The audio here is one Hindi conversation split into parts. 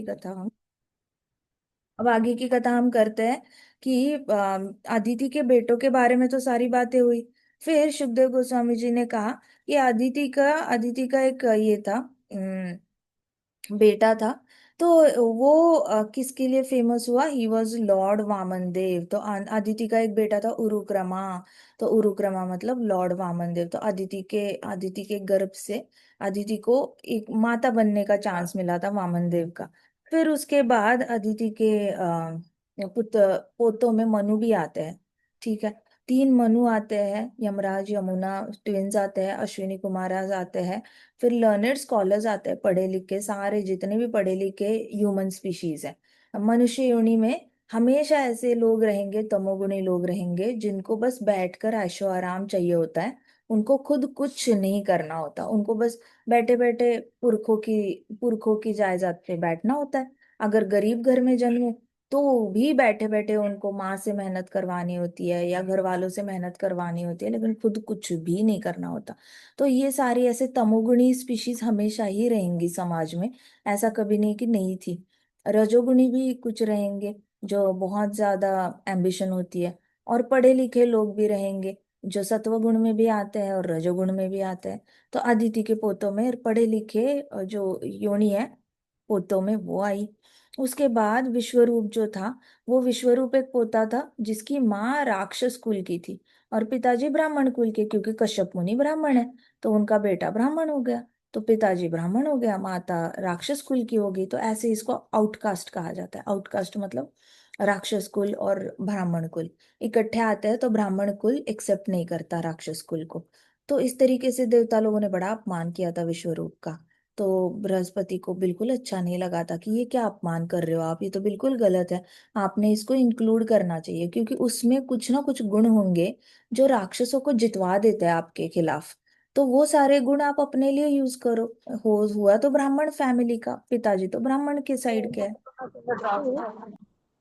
कथा हम अब आगे की कथा हम करते हैं कि अदिति के बेटों के बारे में तो सारी बातें हुई। फिर सुखदेव गोस्वामी जी ने कहा कि अदिति का एक ये था, बेटा था। तो वो किसके लिए फेमस हुआ? ही वॉज लॉर्ड वामन देव। तो अदिति का एक बेटा था उरुक्रमा। तो उरुक्रमा मतलब लॉर्ड वामन देव। तो अदिति के गर्भ से अदिति को एक माता बनने का चांस मिला था वामन देव का। फिर उसके बाद अदिति के पुत्र पोतों में मनु भी आते हैं। ठीक है। तीन मनु आते हैं, यमराज यमुना ट्विंस आते हैं, अश्विनी कुमाराज आते हैं। फिर लर्नेड स्कॉलर्स आते हैं, पढ़े लिखे सारे जितने भी पढ़े लिखे ह्यूमन स्पीशीज है। मनुष्य योनि में हमेशा ऐसे लोग रहेंगे, तमोगुणी लोग रहेंगे, जिनको बस बैठकर ऐशो आराम चाहिए होता है। उनको खुद कुछ नहीं करना होता, उनको बस बैठे बैठे पुरखों की जायदाद पे बैठना होता है। अगर गरीब घर में जन्मे तो भी बैठे बैठे उनको माँ से मेहनत करवानी होती है या घर वालों से मेहनत करवानी होती है, लेकिन खुद कुछ भी नहीं करना होता। तो ये सारी ऐसे तमोगुणी स्पीशीज हमेशा ही रहेंगी समाज में। ऐसा कभी नहीं कि नहीं थी। रजोगुणी भी कुछ रहेंगे, जो बहुत ज्यादा एम्बिशन होती है। और पढ़े लिखे लोग भी रहेंगे, जो सत्वगुण में भी आते हैं और रजोगुण में भी आते हैं। तो अदिति के पोतों में पढ़े लिखे जो योनि है, पोतों में वो आई। उसके बाद विश्वरूप जो था, वो विश्वरूप एक पोता था जिसकी माँ राक्षस कुल की थी और पिताजी ब्राह्मण कुल के, क्योंकि कश्यप मुनि ब्राह्मण है। तो उनका बेटा ब्राह्मण हो गया। तो पिताजी ब्राह्मण हो गया, माता राक्षस कुल की हो गई। तो ऐसे इसको आउटकास्ट कहा जाता है। आउटकास्ट मतलब राक्षस कुल और ब्राह्मण कुल इकट्ठे आते हैं, तो ब्राह्मण कुल एक्सेप्ट नहीं करता राक्षस कुल को। तो इस तरीके से देवता लोगों ने बड़ा अपमान किया था विश्वरूप का। तो बृहस्पति को बिल्कुल अच्छा नहीं लगा था कि ये क्या अपमान कर रहे हो आप, ये तो बिल्कुल गलत है। आपने इसको इंक्लूड करना चाहिए, क्योंकि उसमें कुछ ना कुछ गुण होंगे जो राक्षसों को जितवा देते हैं आपके खिलाफ। तो वो सारे गुण आप अपने लिए यूज करो। हुआ तो ब्राह्मण फैमिली का, पिताजी तो ब्राह्मण के साइड के है। तो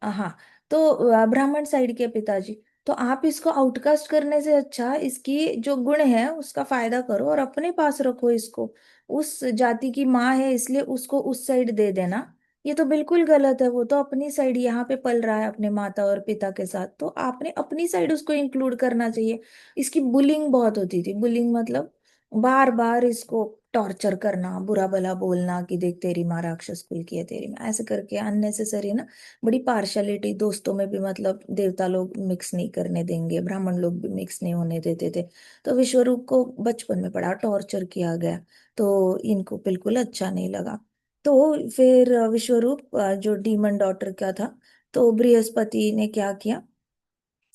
हाँ, तो ब्राह्मण साइड के पिताजी। तो आप इसको आउटकास्ट करने से अच्छा इसकी जो गुण है उसका फायदा करो और अपने पास रखो इसको। उस जाति की माँ है इसलिए उसको उस साइड दे देना, ये तो बिल्कुल गलत है। वो तो अपनी साइड यहाँ पे पल रहा है अपने माता और पिता के साथ, तो आपने अपनी साइड उसको इंक्लूड करना चाहिए। इसकी बुलिंग बहुत होती थी। बुलिंग मतलब बार बार इसको टॉर्चर करना, बुरा भला बोलना कि देख तेरी माँ राक्षस कुल की है, तेरी माँ ऐसे करके अननेसेसरी ना। बड़ी पार्शलिटी, दोस्तों में भी मतलब देवता लोग मिक्स नहीं करने देंगे, ब्राह्मण लोग भी मिक्स नहीं होने देते थे। तो विश्वरूप को बचपन में बड़ा टॉर्चर किया गया। तो इनको बिल्कुल अच्छा नहीं लगा। तो फिर विश्वरूप जो डीमन डॉटर का था, तो बृहस्पति ने क्या किया?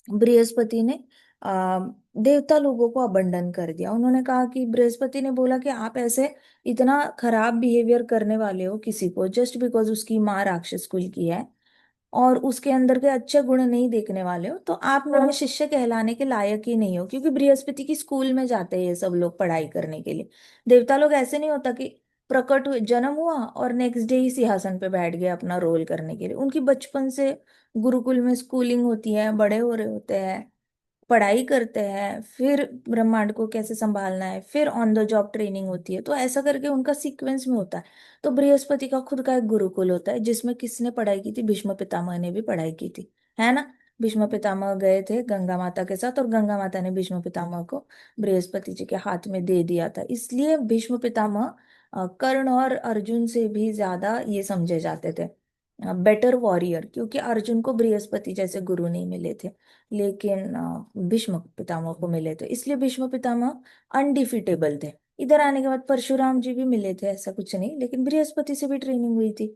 बृहस्पति ने आ, देवता लोगों को अबंडन कर दिया। उन्होंने कहा कि बृहस्पति ने बोला कि आप ऐसे इतना खराब बिहेवियर करने वाले हो किसी को जस्ट बिकॉज उसकी माँ राक्षस कुल की है और उसके अंदर के अच्छे गुण नहीं देखने वाले हो, तो आप मेरे शिष्य कहलाने के लायक ही नहीं हो। क्योंकि बृहस्पति की स्कूल में जाते हैं ये सब लोग पढ़ाई करने के लिए। देवता लोग ऐसे नहीं होता कि प्रकट हुए, जन्म हुआ और नेक्स्ट डे ही सिंहासन पे बैठ गए अपना रोल करने के लिए। उनकी बचपन से गुरुकुल में स्कूलिंग होती है, बड़े हो रहे होते हैं, पढ़ाई करते हैं, फिर ब्रह्मांड को कैसे संभालना है, फिर ऑन द जॉब ट्रेनिंग होती है। तो ऐसा करके उनका सीक्वेंस में होता है। तो बृहस्पति का खुद का एक गुरुकुल होता है जिसमें किसने पढ़ाई की थी? भीष्म पितामह ने भी पढ़ाई की थी, है ना। भीष्म पितामह गए थे गंगा माता के साथ और गंगा माता ने भीष्म पितामह को बृहस्पति जी के हाथ में दे दिया था। इसलिए भीष्म पितामह कर्ण और अर्जुन से भी ज्यादा ये समझे जाते थे बेटर वॉरियर, क्योंकि अर्जुन को बृहस्पति जैसे गुरु नहीं मिले थे, लेकिन भीष्म पितामह को मिले थे। इसलिए भीष्म पितामह अनडिफिटेबल थे। इधर आने के बाद परशुराम जी भी मिले थे, ऐसा कुछ नहीं, लेकिन बृहस्पति से भी ट्रेनिंग हुई थी।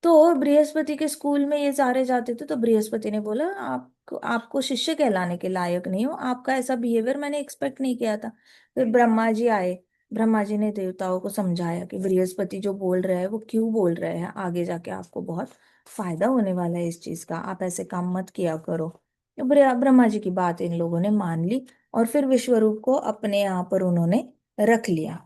तो बृहस्पति के स्कूल में ये सारे जाते थे। तो बृहस्पति ने बोला आपको आपको शिष्य कहलाने के लायक नहीं हो, आपका ऐसा बिहेवियर मैंने एक्सपेक्ट नहीं किया था। फिर ब्रह्मा जी आए। ब्रह्मा जी ने देवताओं को समझाया कि बृहस्पति जो बोल रहे हैं वो क्यों बोल रहे हैं, आगे जाके आपको बहुत फायदा होने वाला है इस चीज का, आप ऐसे काम मत किया करो। तो ब्रह्मा जी की बात इन लोगों ने मान ली और फिर विश्वरूप को अपने यहाँ पर उन्होंने रख लिया।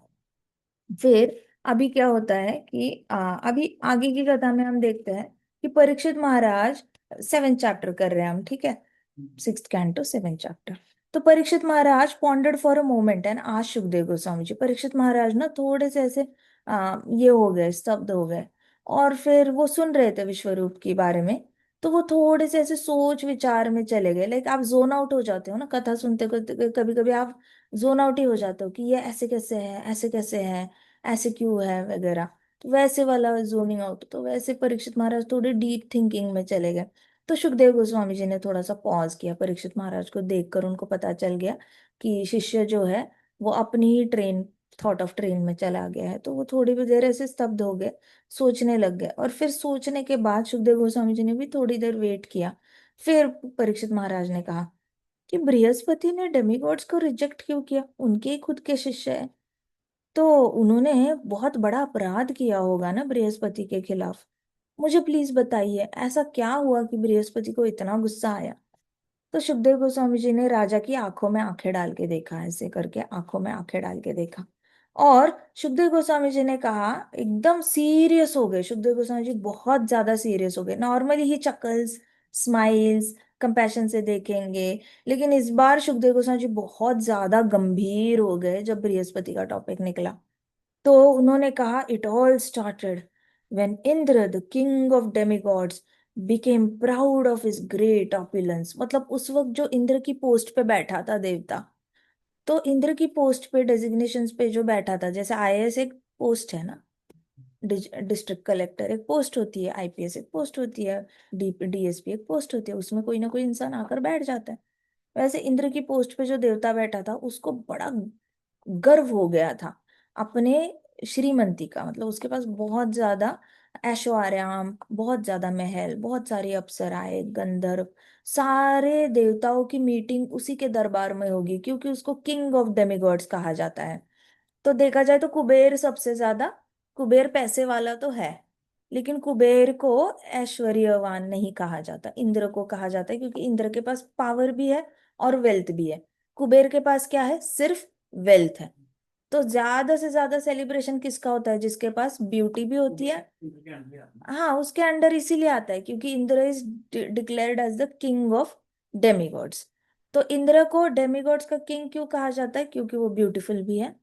फिर अभी क्या होता है कि अभी आगे की कथा में हम देखते हैं कि परीक्षित महाराज, 7th चैप्टर कर रहे हैं हम, ठीक है, 6th कैंटो 7th चैप्टर। तो Parikshit Maharaj pondered for a moment and आज सुखदेव गोस्वामी जी, परीक्षित महाराज ना थोड़े से ऐसे ये हो गए, स्तब्ध हो गए। और फिर वो सुन रहे थे विश्वरूप के बारे में। तो वो थोड़े से ऐसे सोच विचार में चले गए, लाइक आप जोन आउट हो जाते हो ना कथा सुनते कभी कभी आप जोन आउट ही हो जाते हो कि ये ऐसे कैसे है, ऐसे कैसे है, ऐसे क्यों है वगैरह। तो वैसे वाला जोनिंग आउट, तो वैसे परीक्षित महाराज थोड़े डीप थिंकिंग में चले गए। तो सुखदेव गोस्वामी जी ने थोड़ा सा पॉज किया, परीक्षित महाराज को देखकर उनको पता चल गया कि शिष्य जो है वो अपनी ही ट्रेन, थॉट ऑफ ट्रेन में चला गया है। तो वो थोड़ी भी देर ऐसे स्तब्ध हो गए, सोचने लग गए। और फिर सोचने के बाद सुखदेव गोस्वामी जी ने भी थोड़ी देर वेट किया। फिर परीक्षित महाराज ने कहा कि बृहस्पति ने डेमिगॉड्स को रिजेक्ट क्यों किया, उनके ही खुद के शिष्य है। तो उन्होंने बहुत बड़ा अपराध किया होगा ना बृहस्पति के खिलाफ। मुझे प्लीज बताइए ऐसा क्या हुआ कि बृहस्पति को इतना गुस्सा आया। तो सुखदेव गोस्वामी जी ने राजा की आंखों में आंखें डाल के देखा, ऐसे करके आंखों में आंखें डाल के देखा। और सुखदेव गोस्वामी जी ने कहा, एकदम सीरियस हो गए सुखदेव गोस्वामी जी, बहुत ज्यादा सीरियस हो गए। नॉर्मली ही चकल्स, स्माइल्स, कंपैशन से देखेंगे, लेकिन इस बार सुखदेव गोस्वामी जी बहुत ज्यादा गंभीर हो गए जब बृहस्पति का टॉपिक निकला। तो उन्होंने कहा, it all started when Indra the king of demigods became proud of his great opulence. मतलब उस वक्त जो इंद्र की पोस्ट पे बैठा था देवता, तो इंद्र की पोस्ट पे, डेजिग्नेशन पे जो बैठा था, जैसे आईएएस एक पोस्ट है ना, डिस्ट्रिक्ट कलेक्टर एक पोस्ट होती है, आईपीएस एक पोस्ट होती है, डीएसपी एक पोस्ट होती है, उसमें कोई ना कोई इंसान आकर बैठ जाता है। वैसे इंद्र की पोस्ट पे जो देवता बैठा था उसको बड़ा गर्व हो गया था अपने श्रीमंती का। मतलब उसके पास बहुत ज्यादा ऐशो आराम, बहुत ज्यादा महल, बहुत सारे अप्सराएं, गंधर्व, सारे देवताओं की मीटिंग उसी के दरबार में होगी, क्योंकि उसको किंग ऑफ डेमिगॉड्स कहा जाता है। तो देखा जाए तो कुबेर सबसे ज्यादा, कुबेर पैसे वाला तो है, लेकिन कुबेर को ऐश्वर्यवान नहीं कहा जाता, इंद्र को कहा जाता है, क्योंकि इंद्र के पास पावर भी है और वेल्थ भी है। कुबेर के पास क्या है, सिर्फ वेल्थ है। तो ज्यादा से ज्यादा सेलिब्रेशन किसका होता है, जिसके पास ब्यूटी भी होती है। हाँ, उसके अंडर इसीलिए आता है क्योंकि Indra is declared as the king of demigods. तो इंद्र को डेमिगॉड्स का किंग क्यों कहा जाता है, क्योंकि वो ब्यूटीफुल भी है।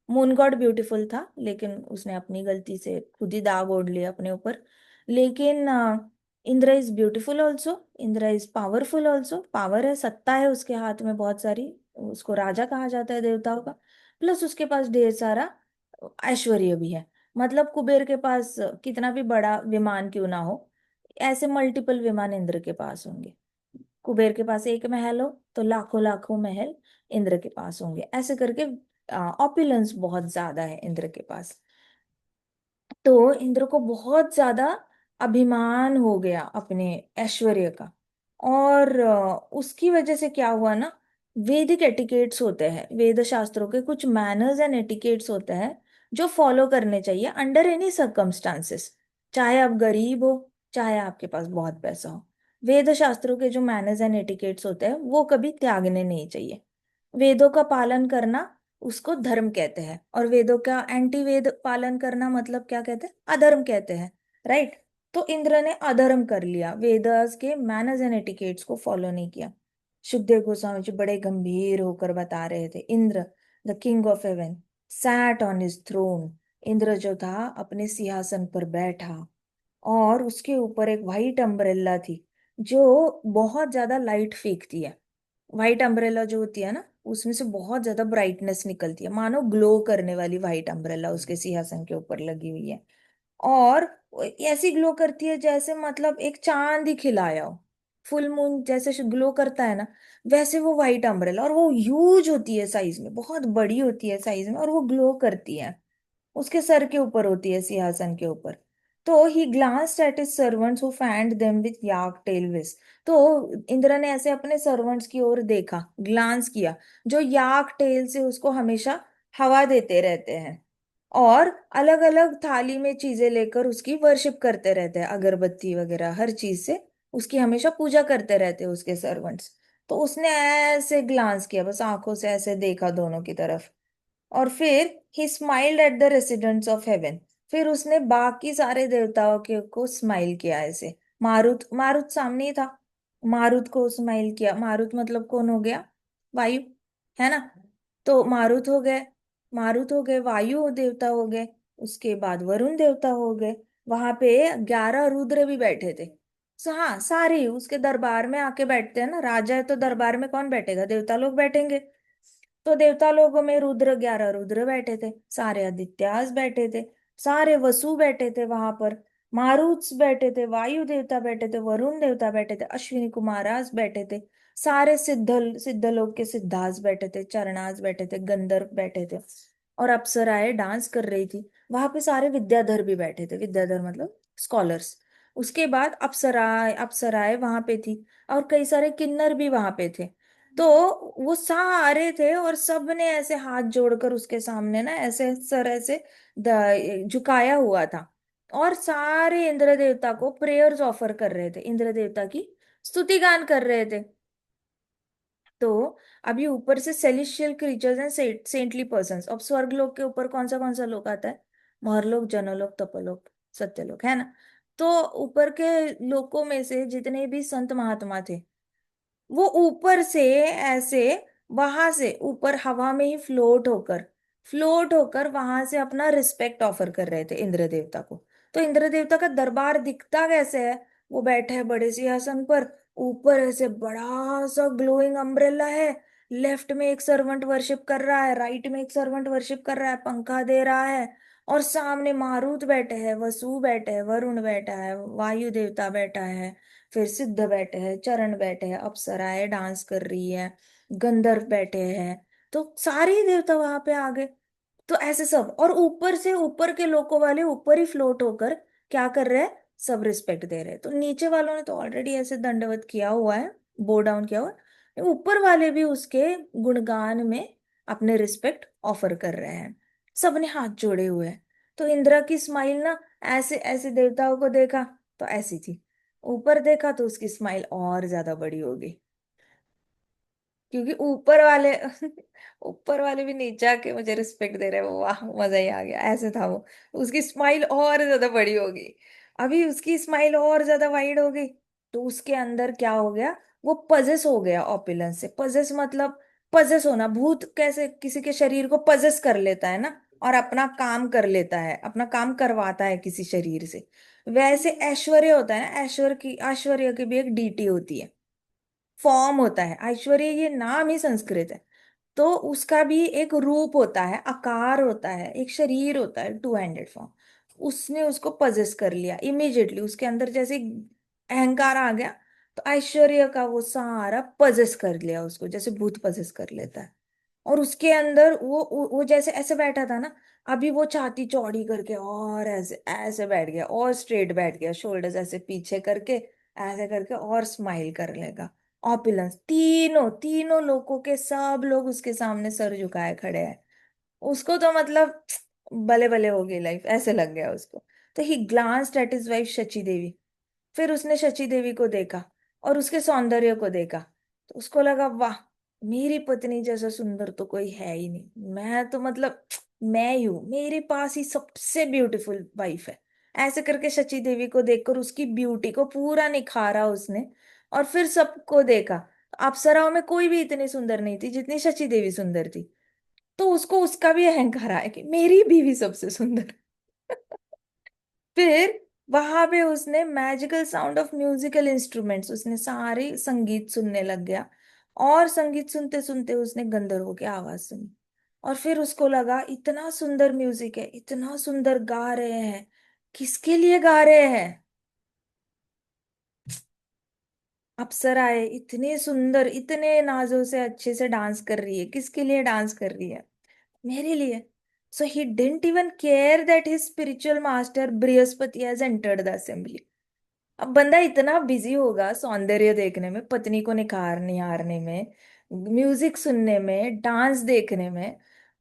मून गॉड ब्यूटीफुल था, लेकिन उसने अपनी गलती से खुद ही दाग ओढ़ लिया अपने ऊपर। लेकिन Indra is beautiful also, Indra is powerful also, power है, सत्ता है उसके हाथ में बहुत सारी, उसको राजा कहा जाता है देवताओं का। प्लस उसके पास ढेर सारा ऐश्वर्य भी है। मतलब कुबेर के पास कितना भी बड़ा विमान क्यों ना हो, ऐसे मल्टीपल विमान इंद्र के पास होंगे। कुबेर के पास एक महल हो तो लाखों लाखों महल इंद्र के पास होंगे, ऐसे करके ऑपुलेंस बहुत ज्यादा है इंद्र के पास। तो इंद्र को बहुत ज्यादा अभिमान हो गया अपने ऐश्वर्य का। और उसकी वजह से क्या हुआ ना, वैदिक एटिकेट्स होते हैं, वेद शास्त्रों के कुछ मैनर्स एंड एटिकेट्स होते हैं जो फॉलो करने चाहिए अंडर एनी सर्कमस्टांसेस। चाहे आप गरीब हो, चाहे आपके पास बहुत पैसा हो, वेद शास्त्रों के जो मैनर्स एंड एटिकेट्स होते हैं वो कभी त्यागने नहीं चाहिए। वेदों का पालन करना उसको धर्म कहते हैं, और वेदों का एंटी वेद पालन करना मतलब क्या कहते हैं, अधर्म कहते हैं। राइट। तो इंद्र ने अधर्म कर लिया, वेदास के मैनर्स एंड एटिकेट्स को फॉलो नहीं किया। सुखदेव गोस्वामी जी बड़े गंभीर होकर बता रहे थे, Indra the king of heaven sat on his throne. Indra जो था अपने सिंहासन पर बैठा, और उसके ऊपर एक व्हाइट अम्ब्रेला थी जो बहुत ज्यादा लाइट फेंकती है। व्हाइट अम्ब्रेला जो होती है ना, उसमें से बहुत ज्यादा ब्राइटनेस निकलती है, मानो ग्लो करने वाली व्हाइट अम्ब्रेला उसके सिंहासन के ऊपर लगी हुई है। और वो ऐसी ग्लो करती है जैसे मतलब एक चांद ही खिलाया हो, फुल मून जैसे ग्लो करता है ना, वैसे वो व्हाइट अम्ब्रेला। और वो ह्यूज होती है साइज में, बहुत बड़ी होती है साइज में, और वो ग्लो करती है, उसके सर के ऊपर होती है, सिंहासन के ऊपर। तो he glanced at his servants who fanned them with yak tail विस। तो इंद्र ने ऐसे अपने सर्वेंट्स की ओर देखा, ग्लांस किया, जो याक टेल से उसको हमेशा हवा देते रहते हैं, और अलग अलग थाली में चीजें लेकर उसकी वर्शिप करते रहते हैं, अगरबत्ती वगैरह हर चीज से उसकी हमेशा पूजा करते रहते हैं उसके सर्वेंट्स। तो उसने ऐसे ग्लांस किया, बस आंखों से ऐसे देखा दोनों की तरफ, और फिर ही smiled at the residents of haven. फिर उसने बाकी सारे देवताओं के को स्माइल किया ऐसे। मारुत, मारुत सामने ही था, मारुत को स्माइल किया। मारुत मतलब कौन हो गया, वायु, है ना। तो मारुत हो गए, मारुत हो गए, वायु देवता हो गए, उसके बाद वरुण देवता हो गए, वहां पे 11 रुद्र भी बैठे थे। हाँ, सारे ही उसके दरबार में आके बैठते हैं ना, राजा है तो दरबार में कौन बैठेगा, देवता लोग बैठेंगे। तो देवता लोगों में रुद्र, 11 रुद्र बैठे थे, सारे आदित्यास बैठे थे, सारे वसु बैठे थे वहां पर, मारुत्स बैठे थे, वायु देवता बैठे थे, वरुण देवता बैठे थे, अश्विनी कुमारास बैठे थे, सारे सिद्धलोक के सिद्धास बैठे थे, चरणास बैठे थे, गंधर्व बैठे थे, और अप्सराएं डांस कर रही थी। वहां पे सारे विद्याधर भी बैठे थे, विद्याधर मतलब स्कॉलर्स। उसके बाद अप्सराएं अप्सराएं वहां पे थी, और कई सारे किन्नर भी वहां पे थे। तो वो सारे थे, और सब ने ऐसे हाथ जोड़कर उसके सामने ना ऐसे सर ऐसे झुकाया हुआ था, और सारे इंद्र देवता को प्रेयर्स ऑफर कर रहे थे, इंद्र देवता की स्तुति गान कर रहे थे। तो अभी ऊपर से सेलिशियल क्रीचर्स एंड सेंटली पर्सन्स, अब स्वर्ग लोक के ऊपर कौन सा लोक आता है, महरलोक, जनलोक, तपोलोक, सत्यलोक, है ना। तो ऊपर के लोकों में से जितने भी संत महात्मा थे, वो ऊपर से ऐसे, वहां से ऊपर हवा में ही फ्लोट होकर वहां से अपना रिस्पेक्ट ऑफर कर रहे थे इंद्र देवता को। तो इंद्र देवता का दरबार दिखता कैसे है, वो बैठे हैं बड़े सिंहासन पर, ऊपर ऐसे बड़ा सा ग्लोइंग अम्ब्रेला है, लेफ्ट में एक सर्वेंट वर्शिप कर रहा है, राइट में एक सर्वेंट वर्शिप कर रहा है, पंखा दे रहा है, और सामने मारुत बैठे हैं, वसु बैठे हैं, वरुण बैठा है, वायु देवता बैठा है, फिर सिद्ध बैठे हैं, चरण बैठे हैं, अप्सराएं डांस कर रही है, गंधर्व बैठे हैं। तो सारे ही देवता वहां पे आ गए। तो ऐसे सब, और ऊपर से ऊपर के लोगों वाले ऊपर ही फ्लोट होकर क्या कर रहे हैं, सब रिस्पेक्ट दे रहे हैं। तो नीचे वालों ने तो ऑलरेडी ऐसे दंडवत किया हुआ है, बो डाउन किया हुआ है, ऊपर वाले भी उसके गुणगान में अपने रिस्पेक्ट ऑफर कर रहे हैं, सबने हाथ जोड़े हुए हैं। तो इंद्रा की स्माइल ना, ऐसे ऐसे देवताओं को देखा तो ऐसी थी, ऊपर देखा तो उसकी स्माइल और ज्यादा बड़ी होगी, क्योंकि ऊपर वाले ऊपर वाले भी नीचे आके मुझे रिस्पेक्ट दे रहे हैं, वाह मजा ही आ गया, ऐसे था वो। उसकी स्माइल और ज्यादा बड़ी होगी, अभी उसकी स्माइल और ज्यादा वाइड हो गई। तो उसके अंदर क्या हो गया, वो पजेस हो गया ऑपुलेंस से। पजेस मतलब पजेस होना, भूत कैसे किसी के शरीर को पजेस कर लेता है ना, और अपना काम कर लेता है, अपना काम करवाता है किसी शरीर से, वैसे ऐश्वर्य होता है ना, ऐश्वर्य की भी एक डीटी होती है, फॉर्म होता है ऐश्वर्य, ये नाम ही संस्कृत है। तो उसका भी एक रूप होता है, आकार होता है, एक शरीर होता है, टू हैंडेड फॉर्म। उसने उसको पजेस कर लिया इमीडिएटली, उसके अंदर जैसे अहंकार आ गया, तो ऐश्वर्य का वो सारा पजेस कर लिया उसको, जैसे भूत पजेस कर लेता है। और उसके अंदर वो जैसे ऐसे बैठा था ना, अभी वो छाती चौड़ी करके और ऐसे ऐसे बैठ गया, और स्ट्रेट बैठ गया, शोल्डर्स ऐसे पीछे करके, ऐसे करके और स्माइल कर लेगा। ऑपुलेंस, तीनों तीनों लोगों के सब लोग उसके सामने सर झुकाए खड़े हैं। उसको तो मतलब भले भले हो गई लाइफ, ऐसे लग गया उसको। तो he glanced at his wife Shachi Devi, फिर उसने शची देवी को देखा और उसके सौंदर्य को देखा, तो उसको लगा वाह, मेरी पत्नी जैसा सुंदर तो कोई है ही नहीं, मैं तो मतलब मैं ही हूं, मेरे पास ही सबसे ब्यूटीफुल वाइफ है। ऐसे करके शची देवी को देखकर उसकी ब्यूटी को पूरा निखारा उसने, और फिर सबको देखा। अप्सराओं में कोई भी इतनी सुंदर नहीं थी जितनी शची देवी सुंदर थी। तो उसको उसका भी अहंकार आया कि मेरी बीवी सबसे सुंदर। फिर वहां पे उसने magical sound of musical instruments, उसने सारे संगीत सुनने लग गया, और संगीत सुनते सुनते उसने गंधर्वों की आवाज सुनी। और फिर उसको लगा इतना सुंदर म्यूजिक है, इतना सुंदर गा रहे हैं, किसके लिए गा रहे हैं, अप्सराएं इतने सुंदर, इतने नाजों से अच्छे से डांस कर रही है, किसके लिए डांस कर रही है, मेरे लिए। So he didn't even care that his spiritual master Brihaspati has entered the assembly. अब बंदा इतना बिजी होगा सौंदर्य देखने में, पत्नी को निहारने में, म्यूजिक सुनने में, डांस देखने में,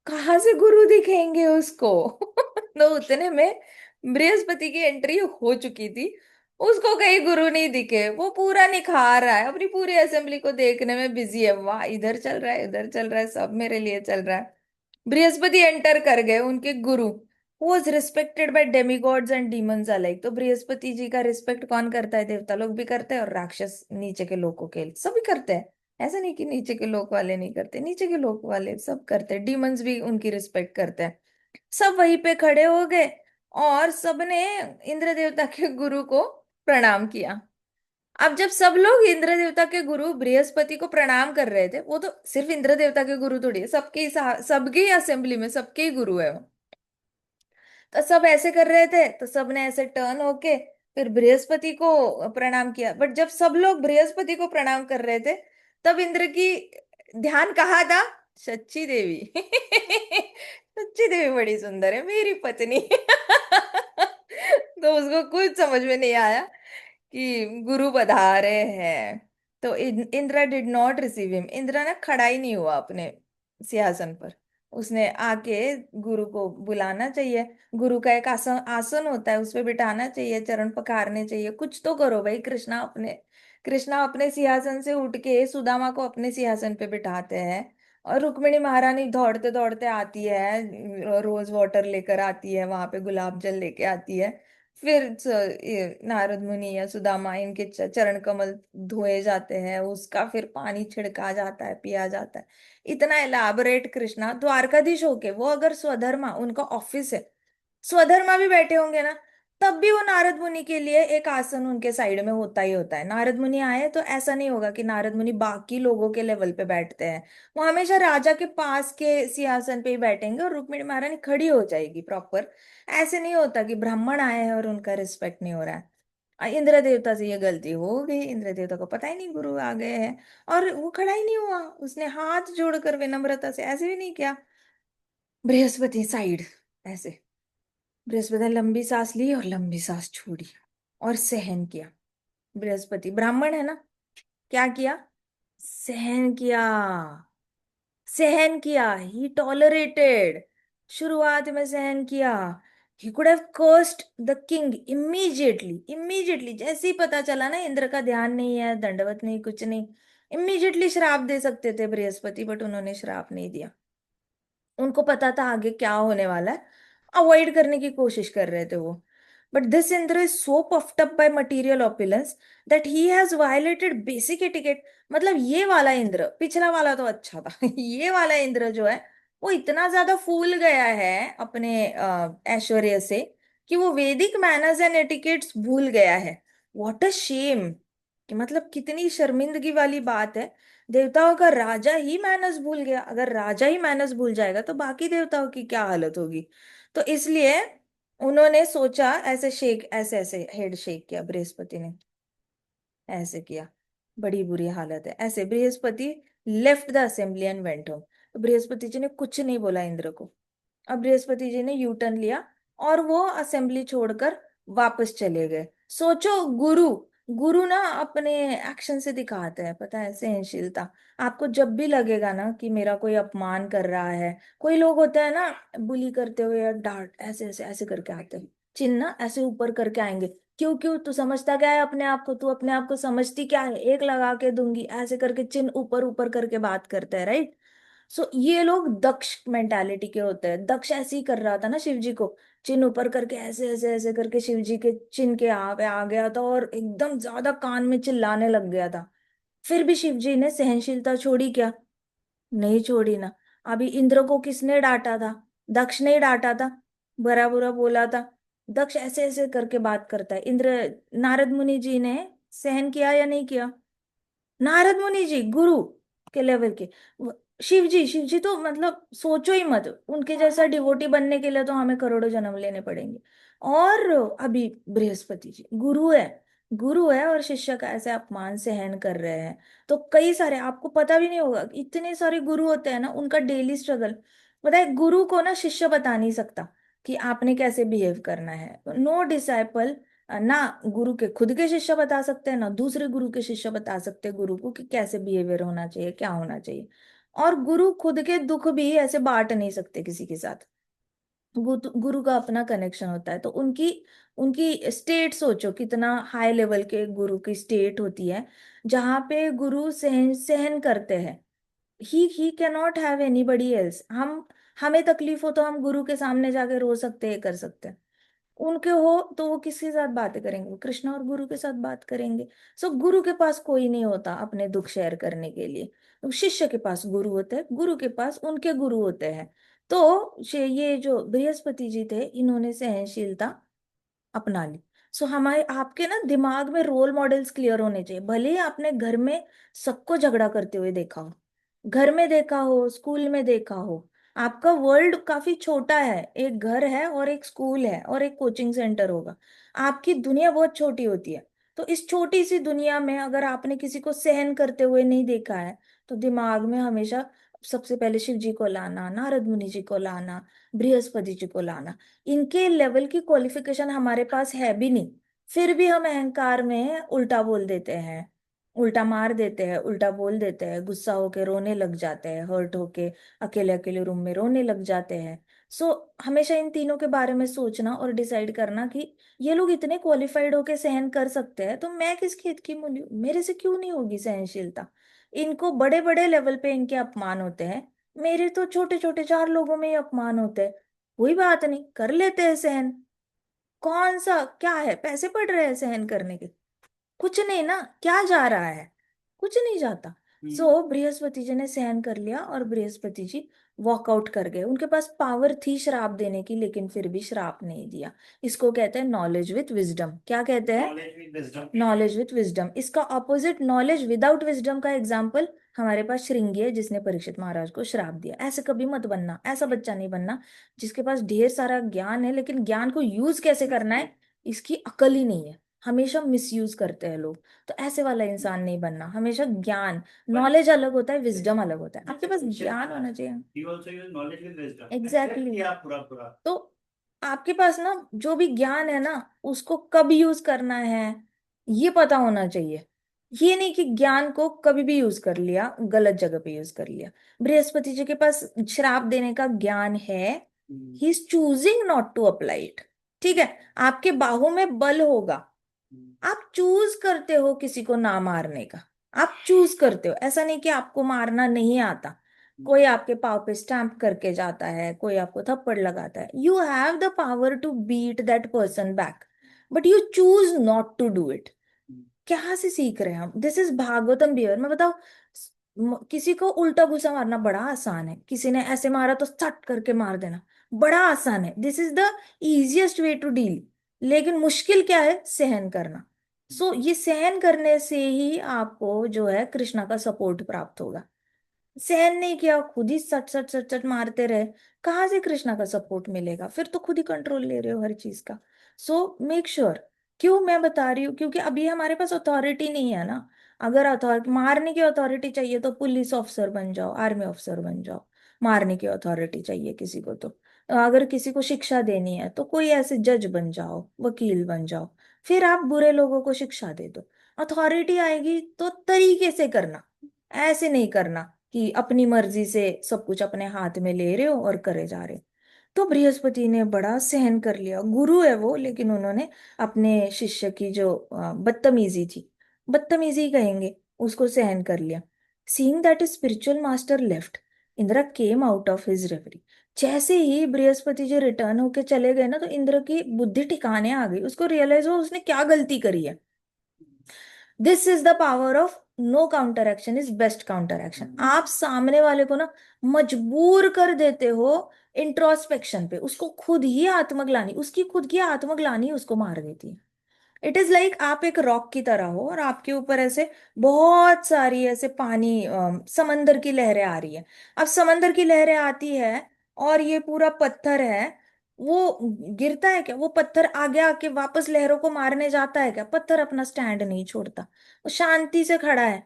कहाँ से गुरु दिखेंगे उसको। तो उतने में बृहस्पति की एंट्री हो चुकी थी, उसको कहीं गुरु नहीं दिखे, वो पूरा निखार रहा है, अपनी पूरी असेंबली को देखने में बिजी है, वाह इधर चल रहा है, इधर चल रहा है, सब मेरे लिए चल रहा है। बृहस्पति एंटर कर गए, उनके गुरु, was respected by demigods and demons alike. तो बृहस्पति जी का रिस्पेक्ट कौन करता है, देवता लोग भी करते हैं, और राक्षस नीचे के लोगों के सभी करते हैं। ऐसा नहीं कि नीचे के लोग वाले नहीं करते, नीचे के लोग वाले सब करते हैं, डीमंस भी उनकी रिस्पेक्ट करते हैं। सब वहीं पे खड़े हो गए, और सबने इंद्र देवता के गुरु को प्रणाम किया। अब जब सब लोग इंद्र देवता के गुरु बृहस्पति को प्रणाम कर रहे थे, वो तो सिर्फ इंद्र देवता के गुरु थोड़ी है, सबके ही असेंबली में सबके ही गुरु है वो। तो सब ऐसे कर रहे थे, तो सबने ऐसे टर्न होके फिर बृहस्पति को प्रणाम किया। बट जब सब लोग बृहस्पति को प्रणाम कर रहे थे, तब इंद्र की ध्यान कहाँ था? सच्ची देवी। सच्ची देवी बड़ी सुंदर है, मेरी पत्नी। तो उसको कुछ समझ में नहीं आया कि गुरु पधारे हैं। तो Indra did not receive him. Indra ना खड़ा ही नहीं हुआ अपने सिंहासन पर। उसने आके गुरु को बुलाना चाहिए। गुरु का एक आसन आसन होता है, उस पे बिठाना चाहिए, चरण पखारने चाहिए, कुछ तो करो भाई। कृष्णा अपने सिंहासन से उठ के सुदामा को अपने सिंहासन पे बिठाते हैं। और रुक्मिणी महारानी दौड़ते दौड़ते आती है, रोज वाटर लेकर आती है, वहां पे गुलाब जल लेके आती है। फिर ये नारद मुनि या सुदामा इनके चरण कमल धोए जाते हैं, उसका फिर पानी छिड़का जाता है, पिया जाता है। इतना एलाबोरेट कृष्णा द्वारकाधीश होके, वो अगर स्वधर्मा उनका ऑफिस है, स्वधर्मा भी बैठे होंगे ना, तब भी वो नारद मुनि के लिए एक आसन उनके साइड में होता ही होता है। नारद मुनि आए तो ऐसा नहीं होगा कि नारद मुनि बाकी लोगों के लेवल पे बैठते हैं। वो हमेशा राजा के पास के सिंहासन पे ही बैठेंगे और रुक्मिणी महारानी खड़ी हो जाएगी प्रॉपर। ऐसे नहीं होता कि ब्राह्मण आए हैं और उनका रिस्पेक्ट नहीं हो रहा है। इंद्र देवता से ये गलती हो गई, इंद्र देवता को पता ही नहीं गुरु आ गए हैं। और वो खड़ा ही नहीं हुआ, उसने हाथ जोड़कर विनम्रता से ऐसे भी नहीं किया। बृहस्पति साइड ऐसे। बृहस्पति ने लंबी सांस ली और लंबी सांस छोड़ी और सहन किया। बृहस्पति ब्राह्मण है ना, क्या किया? सहन किया। सहन किया, ही टॉलरेटेड। शुरुआत में सहन किया। He could have cursed the king immediately. Immediately जैसे ही पता चला ना इंद्र का ध्यान नहीं है, दंडवत नहीं, कुछ नहीं, इमीजिएटली श्राप दे सकते थे बृहस्पति, बट उन्होंने श्राप नहीं दिया। उनको पता था आगे क्या होने वाला है, अवॉइड करने की कोशिश कर रहे थे वो। But this Indra is so puffed up by material opulence that he has violated basic etiquette. मतलब ये वाला इंद्र, पिछला वाला तो अच्छा था। ये वाला इंद्र जो है, वो इतना ज्यादा फूल गया है अपने ऐश्वर्य से कि वो वैदिक मैनर्स एंड एटिकेट्स भूल गया है। What a shame! कि मतलब कितनी शर्मिंदगी वाली बात है। देवताओं का राजा ही मैनर्स भूल गया। अगर राजा ही मैनर्स भूल जाएगा तो बाकी देवताओं की क्या हालत होगी? तो इसलिए उन्होंने सोचा, ऐसे शेक, ऐसे ऐसे हेड शेक किया बृहस्पति ने, ऐसे किया। बड़ी बुरी हालत है ऐसे। Brihaspati left the assembly and went home. तो बृहस्पति जी ने कुछ नहीं बोला इंद्र को। अब बृहस्पति जी ने यू टर्न लिया और वो असेंबली छोड़कर वापस चले गए। सोचो, गुरु गुरु ना अपने एक्शन से दिखाते हैं, पता है, सहनशीलता। आपको जब भी लगेगा ना कि मेरा कोई अपमान कर रहा है, कोई लोग होते हैं ना बुली करते हुए या डांट ऐसे ऐसे ऐसे करके आते हैं, चिन्ह ना ऐसे ऊपर करके आएंगे। क्यों क्यों, तू समझता क्या है अपने आप को? तू अपने आप को समझती क्या है? एक लगा के दूंगी, ऐसे करके चिन्ह ऊपर ऊपर करके बात करते हैं, राइट? सो ये लोग दक्ष मेंटालिटी के होते हैं। दक्ष ऐसे ही कर रहा था ना शिव जी को, चिन्ह ऊपर करके ऐसे ऐसे ऐसे करके शिव जी के चिन्ह के पे आ गया था और एकदम ज्यादा कान में चिल्लाने लग गया था। फिर भी शिव जी ने सहनशीलता छोड़ी क्या? नहीं छोड़ी ना। अभी इंद्र को किसने डांटा था? दक्ष ने ही डांटा था, बुरा बुरा बोला था। दक्ष ऐसे ऐसे करके बात करता है। इंद्र, नारद मुनि जी ने सहन किया या नहीं किया? नारद मुनि जी गुरु के लेवल के। शिव जी तो मतलब सोचो ही मत, उनके जैसा डिवोटी बनने के लिए तो हमें करोड़ों जन्म लेने पड़ेंगे। और अभी बृहस्पति जी गुरु है। गुरु है और शिष्य का ऐसे अपमान सहन कर रहे हैं। तो कई सारे, आपको पता भी नहीं होगा, इतने सारे गुरु होते हैं ना, उनका डेली स्ट्रगल। पता है, गुरु को ना शिष्य बता नहीं सकता कि आपने कैसे बिहेव करना है। नो डिसाइपल, ना गुरु के खुद के शिष्य बता सकते हैं, ना दूसरे गुरु के शिष्य बता सकते हैं गुरु को कि कैसे बिहेवियर होना चाहिए, क्या होना चाहिए। और गुरु खुद के दुख भी ऐसे बांट नहीं सकते किसी के साथ। गुरु का अपना कनेक्शन होता है। तो उनकी उनकी स्टेट सोचो, कितना हाई लेवल के गुरु की स्टेट होती है, जहाँ पे गुरु सहन सहन करते हैं। He can not have anybody else. हम, हमें तकलीफ हो तो हम गुरु के सामने जाके रो सकते हैं, कर सकते हैं। उनके हो तो वो किसके साथ बातें करेंगे? वो कृष्णा और गुरु के साथ बात करेंगे। सो गुरु के पास कोई नहीं होता अपने दुख शेयर करने के लिए। तो शिष्य के पास गुरु होता है, गुरु के पास उनके गुरु होते हैं। तो ये जो बृहस्पति जी थे, इन्होंने सहनशीलता अपना ली। सो हमारे आपके ना दिमाग में रोल मॉडल्स क्लियर होने चाहिए। भले ही आपने घर में सबको झगड़ा करते हुए देखा हो, घर में देखा हो, स्कूल में देखा हो, आपका वर्ल्ड काफी छोटा है, एक घर है और एक स्कूल है और एक कोचिंग सेंटर होगा, आपकी दुनिया बहुत छोटी होती है। तो इस छोटी सी दुनिया में अगर आपने किसी को सहन करते हुए नहीं देखा है, तो दिमाग में हमेशा सबसे पहले शिव जी को लाना, नारद मुनि जी को लाना, बृहस्पति जी को लाना। इनके लेवल की क्वालिफिकेशन हमारे पास है भी नहीं, फिर भी हम अहंकार में उल्टा बोल देते हैं, उल्टा मार देते हैं, उल्टा बोल देते हैं, गुस्सा होके रोने लग जाते हैं, हर्ट होके अकेले अकेले रूम में रोने लग जाते हैं। सो हमेशा इन तीनों के बारे में सोचना और डिसाइड करना कि ये लोग इतने क्वालिफाइड होके सहन कर सकते हैं, तो मैं किस खेत की मूली हूँ, मेरे से क्यों नहीं होगी सहनशीलता। इनको बड़े बड़े लेवल पे इनके अपमान होते हैं, मेरे तो छोटे छोटे चार लोगों में ही अपमान होते हैं। कोई बात नहीं, कर लेते हैं सहन। कौन सा क्या है, पैसे पड़ रहे हैं सहन करने के? कुछ नहीं ना, क्या जा रहा है, कुछ नहीं जाता। सो बृहस्पति जी ने सहन कर लिया और बृहस्पति जी वॉकआउट कर गए। उनके पास पावर थी श्राप देने की, लेकिन फिर भी श्राप नहीं दिया। इसको कहते हैं नॉलेज विथ विजडम। क्या कहते हैं? Knowledge with wisdom. इसका ऑपोजिट नॉलेज विदाउट विजडम का एग्जाम्पल हमारे पास श्रृंगी है, जिसने परीक्षित महाराज को श्राप दिया। ऐसे कभी मत बनना, ऐसा बच्चा नहीं बनना जिसके पास ढेर सारा ज्ञान है लेकिन ज्ञान को यूज कैसे करना है इसकी अकल ही नहीं है। हमेशा मिसयूज करते हैं लोग। तो ऐसे वाला इंसान नहीं बनना। हमेशा ज्ञान, नॉलेज अलग होता है, विजडम अलग होता है। आपके पास ज्ञान होना चाहिए। एग्जैक्टली। तो आपके पास ना जो भी ज्ञान है ना, उसको कब यूज करना है ये पता होना चाहिए। ये नहीं कि ज्ञान को कभी भी यूज कर लिया, गलत जगह पे यूज कर लिया। बृहस्पति जी के पास श्राप देने का ज्ञान है, he is choosing not to apply it. ठीक है, आपके बाहों में बल होगा, आप चूज करते हो किसी को ना मारने का। आप चूज करते हो, ऐसा नहीं कि आपको मारना नहीं आता। कोई आपके पाव पे स्टैम्प करके जाता है, कोई आपको थप्पड़ लगाता है, you have the power to beat that person back, but you choose not to do it. क्या से सीख रहे हैं हम? This is Bhagavatam behaviour. मैं बताओ, किसी को उल्टा घुसा मारना बड़ा आसान है, किसी ने ऐसे मारा तो सट करके मार देना बड़ा आसान है, this is the easiest way to deal. लेकिन मुश्किल क्या है? सहन करना। सो ये सहन करने से ही आपको जो है कृष्णा का सपोर्ट प्राप्त होगा। सहन नहीं किया, खुद ही सट सट सट सट मारते रहे, कहाँ से कृष्णा का सपोर्ट मिलेगा? फिर तो खुद ही कंट्रोल ले रहे हो हर चीज का। So make sure. क्यों मैं बता रही हूँ? क्योंकि अभी हमारे पास अथॉरिटी नहीं है ना। अगर अथॉरिटी, मारने की अथॉरिटी चाहिए तो पुलिस ऑफिसर बन जाओ, आर्मी ऑफिसर बन जाओ। मारने की अथॉरिटी चाहिए किसी को तो अगर किसी को शिक्षा देनी है तो कोई ऐसे जज बन जाओ, वकील बन जाओ, फिर आप बुरे लोगों को शिक्षा दे दो। अथॉरिटी आएगी तो तरीके से करना, ऐसे नहीं करना कि अपनी मर्जी से सब कुछ अपने हाथ में ले रहे हो और करे जा रहे हो। तो बृहस्पति ने बड़ा सहन कर लिया, गुरु है वो, लेकिन उन्होंने अपने शिष्य की जो बदतमीजी थी, बदतमीजी ही कहेंगे, उसको सहन कर लिया। Seeing that spiritual master left, Indra came out of his reverie. जैसे ही बृहस्पति जी रिटर्न होके चले गए ना, तो इंद्र की बुद्धि ठिकाने आ गई, उसको रियलाइज हो उसने क्या गलती करी है। This is the power of no counter action is best counter action. आप सामने वाले को ना मजबूर कर देते हो इंट्रोस्पेक्शन पे, उसको खुद ही आत्मग्लानी, उसकी खुद की आत्मग्लानी उसको मार देती है। इट इज लाइक आप एक रॉक की तरह हो और आपके ऊपर ऐसे बहुत सारी ऐसे पानी समंदर की लहरें आ रही है। अब समंदर की लहरें आती है और ये पूरा पत्थर है, वो गिरता है क्या? वो पत्थर आगे आके वापस लहरों को मारने जाता है क्या? पत्थर अपना स्टैंड नहीं छोड़ता, वो शांति से खड़ा है।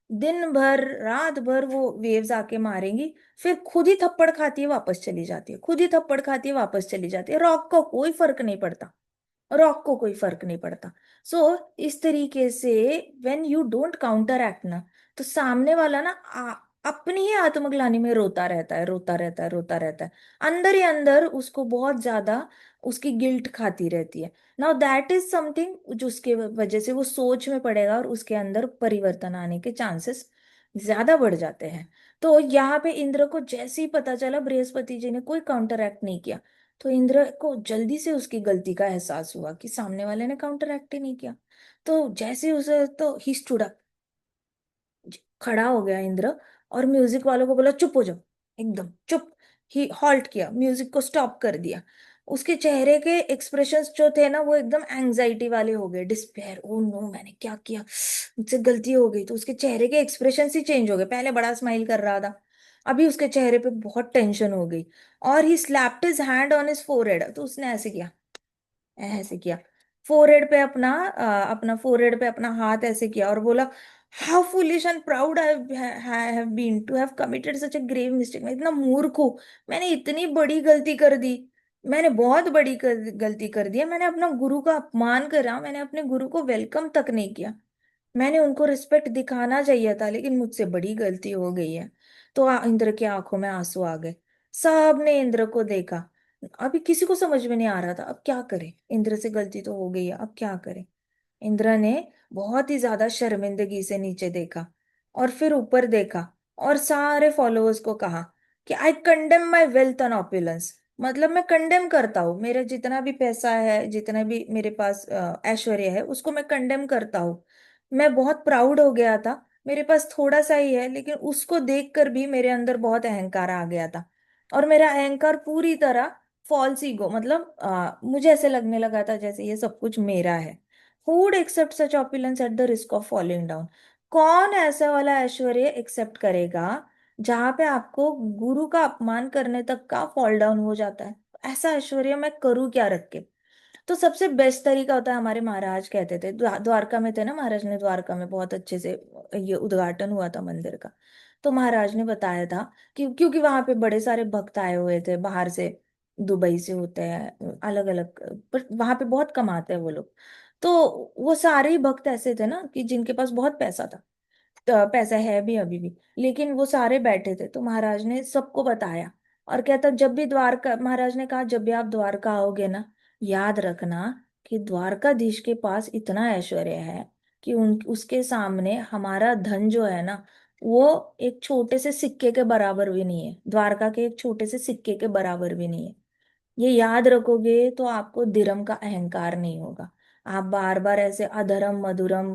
दिन भर रात भर वो वेव्स आके मारेंगी, फिर खुद ही थप्पड़ खाती है वापस चली जाती है, खुद ही थप्पड़ खाती है वापस चली जाती है। रॉक को कोई फर्क नहीं पड़ता, रॉक को कोई फर्क नहीं पड़ता। सो इस तरीके से when you don't counter act ना, तो सामने वाला ना अपनी ही आत्मग्लानि में रोता रहता है, रोता रहता है, रोता रहता है। अंदर ही अंदर उसको बहुत ज्यादा उसकी गिल्ट खाती रहती है। नाउ दैट इज समथिंग जो उसके वजह से वो सोच में पड़ेगा और उसके अंदर परिवर्तन आने के चांसेस ज्यादा बढ़ जाते हैं। तो यहाँ पे इंद्र को जैसे ही पता चला बृहस्पति जी ने कोई काउंटर एक्ट नहीं किया, तो इंद्र को जल्दी से उसकी गलती का एहसास हुआ कि सामने वाले ने काउंटर एक्ट ही नहीं किया। तो जैसे ही उसे, तो ही स्टूड अप, खड़ा हो गया इंद्र और म्यूजिक वालों को बोला चुप हो जाओ, एकदम चुप। ही हॉल्ट किया, म्यूजिक को स्टॉप कर दिया। उसके चेहरे के एक्सप्रेशंस जो थे ना वो एकदम एंजाइटी वाले हो गए, डिस्पेयर, ओ नो मैंने क्या किया, मुझसे गलती हो गई। तो उसके चेहरे के एक्सप्रेशंस ही चेंज हो गए, पहले बड़ा स्माइल कर रहा था, अभी उसके चेहरे पे बहुत टेंशन हो गई। और ही slapped his hand on his forehead, तो उसने ऐसे किया, ऐसे किया, फोरहेड पे अपना अपना फोरहेड पे अपना हाथ ऐसे किया और बोला, how foolish and proud I have been to have committed such a grave mistake. मैं इतना मूर्ख हूँ, मैंने इतनी बड़ी गलती कर दी, मैंने बहुत बड़ी गलती कर दी है। मैंने अपना गुरु का अपमान करा, मैंने अपने गुरु को वेलकम तक नहीं किया, मैंने उनको रिस्पेक्ट दिखाना चाहिए था, लेकिन मुझसे बड़ी गलती हो गई है। तो इंद्र की आंखों में आंसू आ गए, सब ने इंद्र को देखा। अभी किसी को समझ में नहीं आ रहा था अब क्या करे, इंद्र से गलती तो हो गई है, अब क्या करे। इंद्र ने बहुत ही ज्यादा शर्मिंदगी से नीचे देखा और फिर ऊपर देखा और सारे फॉलोअर्स को कहा कि आई condemn my wealth and opulence. मतलब मैं कंडेम करता हूँ, मेरा जितना भी पैसा है, जितना भी मेरे पास ऐश्वर्य है, उसको मैं कंडेम करता हूँ। मैं बहुत प्राउड हो गया था, मेरे पास थोड़ा सा ही है, लेकिन उसको देखकर भी मेरे अंदर बहुत अहंकार आ गया था। और मेरा अहंकार पूरी तरह फॉल्स ईगो, मतलब मुझे ऐसे लगने लगा था जैसे ये सब कुछ मेरा है। Who would accept such opulence at the risk of falling down. कौन ऐसा वाला ऐश्वर्य एक्सेप्ट करेगा जहां पे आपको गुरु का अपमान करने तक का फॉल डाउन हो जाता है। ऐसा ऐश्वर्य मैं करूँ क्या रख के। तो सबसे बेस्ट तरीका होता है, हमारे महाराज कहते थे, द्वारका में थे ना महाराज ने, द्वारका में बहुत अच्छे से ये उद्घाटन हुआ था मंदिर का। तो महाराज ने बताया था कि क्योंकि वहां पे बड़े सारे भक्त आए हुए थे बाहर से, दुबई से होते हैं अलग अलग, पर वहां पे बहुत कमाते हैं वो लोग। तो वो सारे ही भक्त ऐसे थे ना कि जिनके पास बहुत पैसा था, तो पैसा है भी अभी भी, लेकिन वो सारे बैठे थे। तो महाराज ने सबको बताया और कहता, जब भी द्वारका, महाराज ने कहा जब भी आप द्वारका आओगे ना, याद रखना कि द्वारकाधीश के पास इतना ऐश्वर्य है कि उन उसके सामने हमारा धन जो है ना, वो एक छोटे से सिक्के के बराबर भी नहीं है, द्वारका के एक छोटे से सिक्के के बराबर भी नहीं है। ये याद रखोगे तो आपको धर्म का अहंकार नहीं होगा। आप बार बार ऐसे अधरम मधुरम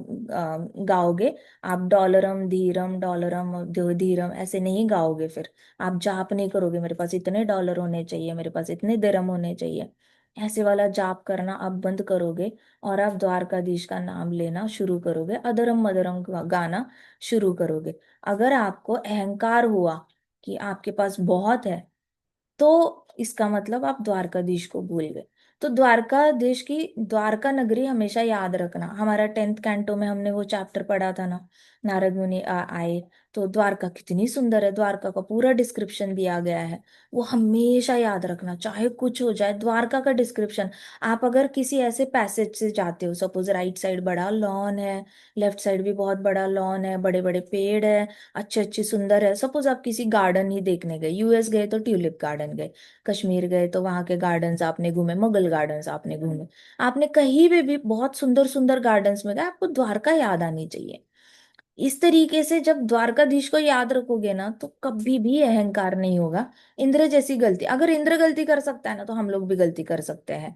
गाओगे, आप डॉलरम धीरम ऐसे नहीं गाओगे। फिर आप जाप नहीं करोगे, मेरे पास इतने डॉलर होने चाहिए, मेरे पास इतने दिरम होने चाहिए, ऐसे वाला जाप करना आप बंद करोगे। और आप द्वारकाधीश का नाम लेना शुरू करोगे, अधरम मधुरम गाना शुरू करोगे। अगर आपको अहंकार हुआ कि आपके पास बहुत है, तो इसका मतलब आप द्वारकाधीश को भूल गए। तो द्वारकाधीश की, द्वारका नगरी हमेशा याद रखना। हमारा 10th कैंटो में हमने वो चैप्टर पढ़ा था ना, नारद मुनि आए, तो द्वारका कितनी सुंदर है, द्वारका का पूरा डिस्क्रिप्शन दिया गया है। वो हमेशा याद रखना, चाहे कुछ हो जाए, द्वारका का डिस्क्रिप्शन। आप अगर किसी ऐसे पैसेज से जाते हो, सपोज राइट साइड बड़ा लॉन है, लेफ्ट साइड भी बहुत बड़ा लॉन है, बड़े बड़े पेड़ है, अच्छे अच्छे सुंदर है। सपोज आप किसी गार्डन ही देखने गए, यूएस गए तो ट्यूलिप गार्डन गए, कश्मीर गए तो वहां के गार्डन्स आपने घूमे, मुगल गार्डन्स आपने घूमे, आपने कहीं भी बहुत सुंदर सुंदर गार्डन्स में गए, आपको द्वारका याद आनी चाहिए। इस तरीके से जब द्वारकाधीश को याद रखोगे ना, तो कभी भी अहंकार नहीं होगा। इंद्र जैसी गलती, अगर इंद्र गलती कर सकता है ना, तो हम लोग भी गलती कर सकते हैं।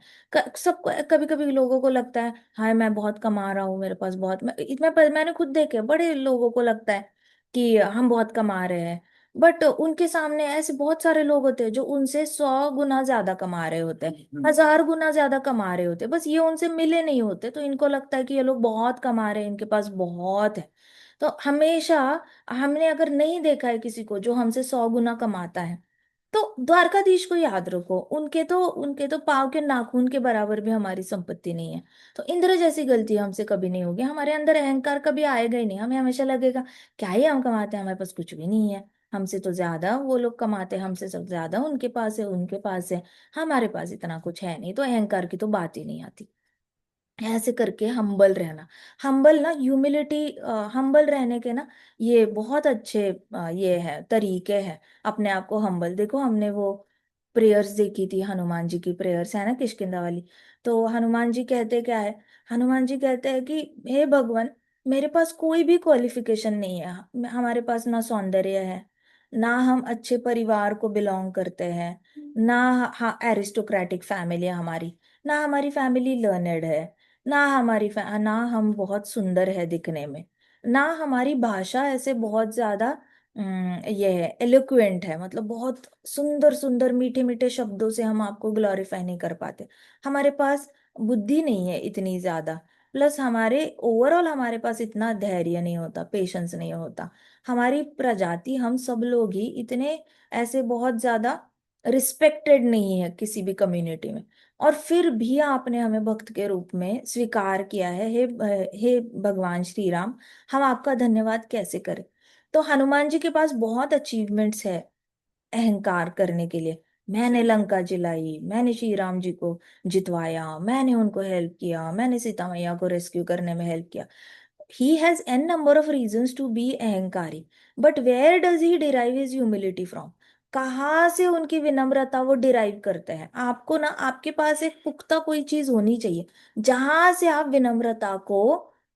सबको कभी कभी लोगों को लगता है, हाय मैं बहुत कमा रहा हूँ, मेरे पास बहुत, मैंने खुद देखे, बड़े लोगों को लगता है कि हम बहुत कमा रहे हैं। बट उनके सामने ऐसे बहुत सारे लोग होते हैं जो उनसे 100 गुना ज्यादा कमा रहे होते हैं, 1000 गुना ज्यादा कमा रहे होते हैं, बस ये उनसे मिले नहीं होते, तो इनको लगता है कि ये लोग बहुत कमा रहे हैं, इनके पास बहुत है। तो हमेशा, हमने अगर नहीं देखा है किसी को जो हमसे 100 गुना कमाता है, तो द्वारकाधीश को याद रखो, उनके तो पाँव के नाखून के बराबर भी हमारी संपत्ति नहीं है। तो इंद्र जैसी गलती हमसे कभी नहीं होगी, हमारे अंदर अहंकार कभी आएगा ही नहीं। हमें हमेशा लगेगा क्या ही हम कमाते हैं, हमारे पास कुछ भी नहीं है, हमसे तो ज्यादा वो लोग कमाते हैं, हमसे सब ज्यादा उनके पास है, उनके पास है, हमारे पास इतना कुछ है नहीं। तो अहंकार की तो बात ही नहीं आती। ऐसे करके हम्बल रहना, हम्बल ना, ह्यूमिलिटी, हम्बल रहने के ना ये बहुत अच्छे ये है तरीके हैं अपने आप को हम्बल। देखो हमने वो प्रेयर्स देखी थी, हनुमान जी की प्रेयर्स है ना, किष्किंधा वाली। तो हनुमान जी कहते क्या है, हनुमान जी कहते हैं कि हे भगवान, मेरे पास कोई भी क्वालिफिकेशन नहीं है, हमारे पास ना सौंदर्य है, ना हम अच्छे परिवार को बिलोंग करते हैं, ना हाँ एरिस्टोक्रेटिक फैमिली है हमारी, ना हमारी फैमिली लर्नेड है, ना हम बहुत सुंदर है दिखने में, ना हमारी भाषा ऐसे बहुत ज्यादा ये है एलोक्वेंट है, मतलब बहुत सुंदर सुंदर मीठे मीठे शब्दों से हम आपको ग्लोरीफाई नहीं कर पाते। हमारे पास बुद्धि नहीं है इतनी ज्यादा, प्लस हमारे ओवरऑल हमारे पास इतना धैर्य नहीं होता, पेशेंस नहीं होता। हमारी प्रजाति, हम सब लोग ही इतने ऐसे बहुत ज्यादा रिस्पेक्टेड नहीं है किसी भी कम्युनिटी में। और फिर भी आपने हमें भक्त के रूप में स्वीकार किया है। हे भगवान श्री राम, हम आपका धन्यवाद कैसे करें। तो हनुमान जी के पास बहुत अचीवमेंट्स है अहंकार करने के लिए। मैंने लंका जलाई, मैंने श्री राम जी को जितवाया, मैंने उनको हेल्प किया, मैंने सीता मैया को रेस्क्यू करने में हेल्प किया। He has an number of reasons to be अहंकारी, but where does he derive his humility from. कहाँ से उनकी विनम्रता वो डिराइव करते हैं? आपको ना, आपके पास एक पुख्ता कोई चीज होनी चाहिए जहां से आप विनम्रता को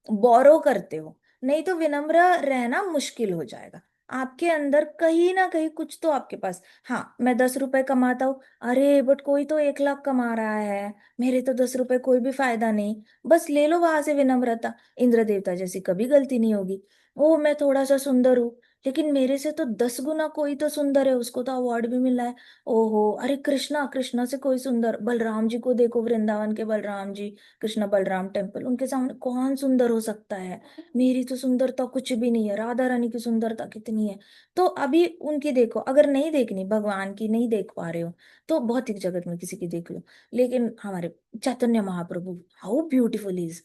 बोरो करते हो, नहीं तो विनम्र रहना मुश्किल हो जाएगा। आपके अंदर कहीं ना कहीं कुछ तो आपके पास, हाँ मैं 10 रुपए कमाता हूँ, अरे बट कोई तो 1 लाख कमा रहा है, मेरे तो 10 रुपए कोई भी फायदा नहीं, बस ले लो वहां से विनम्रता। इंद्र देवता जैसी कभी गलती नहीं होगी। ओ मैं थोड़ा सा सुंदर हूँ, लेकिन मेरे से तो 10 गुना कोई तो सुंदर है, उसको तो अवार्ड भी मिला है। ओहो, अरे कृष्णा, कृष्णा से कोई सुंदर, बलराम जी को देखो, वृंदावन के बलराम जी, कृष्ण बलराम टेम्पल, उनके सामने कौन सुंदर हो सकता है? मेरी तो सुंदरता कुछ भी नहीं है, राधा रानी की सुंदरता कितनी है। तो अभी उनकी देखो, अगर नहीं देखनी, भगवान की नहीं देख पा रहे हो, तो भौतिक जगत में किसी की देख लो। लेकिन हमारे Chaitanya Mahaprabhu, how beautiful is.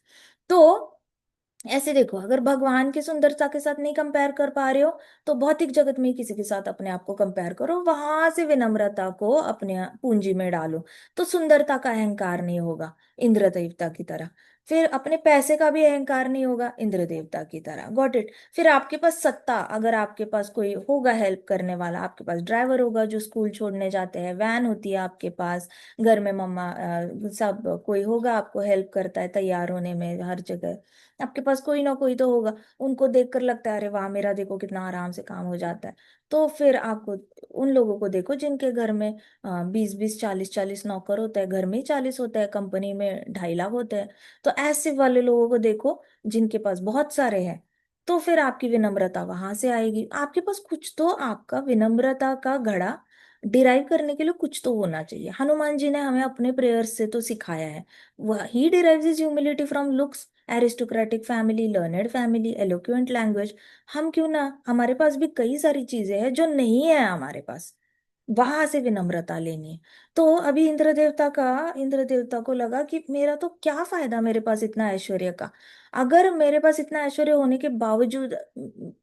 तो ऐसे देखो, अगर भगवान की सुंदरता के साथ नहीं कंपेयर कर पा रहे हो, तो भौतिक जगत में ही किसी के साथ अपने आप को कंपेयर करो, वहां से विनम्रता को अपने पूंजी में डालो, तो सुंदरता का अहंकार नहीं होगा इंद्र देवता की तरह। फिर अपने पैसे का भी अहंकार नहीं होगा इंद्र देवता की तरह। Got it. फिर आपके पास सत्ता, अगर आपके पास कोई होगा हेल्प करने वाला, आपके पास ड्राइवर होगा जो स्कूल छोड़ने जाते हैं, वैन होती है आपके पास, घर में मम्मा सब कोई होगा आपको हेल्प करता है तैयार होने में हर जगह, आपके पास कोई ना कोई तो होगा। उनको देखकर लगता है अरे वाह, मेरा देखो कितना आराम से काम हो जाता है। तो फिर आपको उन लोगों को देखो जिनके घर में 20-20 40-40 नौकर होता है, घर में ही 40 होता है, कंपनी में 2.5 लाख होते हैं। तो ऐसे वाले लोगों को देखो जिनके पास बहुत सारे हैं। तो फिर आपकी विनम्रता वहां से आएगी। आपके पास कुछ तो, आपका विनम्रता का घड़ा डिराइव करने के लिए कुछ तो होना चाहिए। हनुमान जी ने हमें अपने प्रेयर्स से तो सिखाया है। वह he derives his humility from looks, aristocratic family, learned family, eloquent language. हम क्यों ना, हमारे पास भी कई सारी चीजें हैं जो नहीं है हमारे पास, वहां से विनम्रता लेनी है। तो अभी इंद्र देवता को लगा कि मेरा तो क्या फायदा मेरे पास इतना ऐश्वर्य का। अगर मेरे पास इतना ऐश्वर्य होने के बावजूद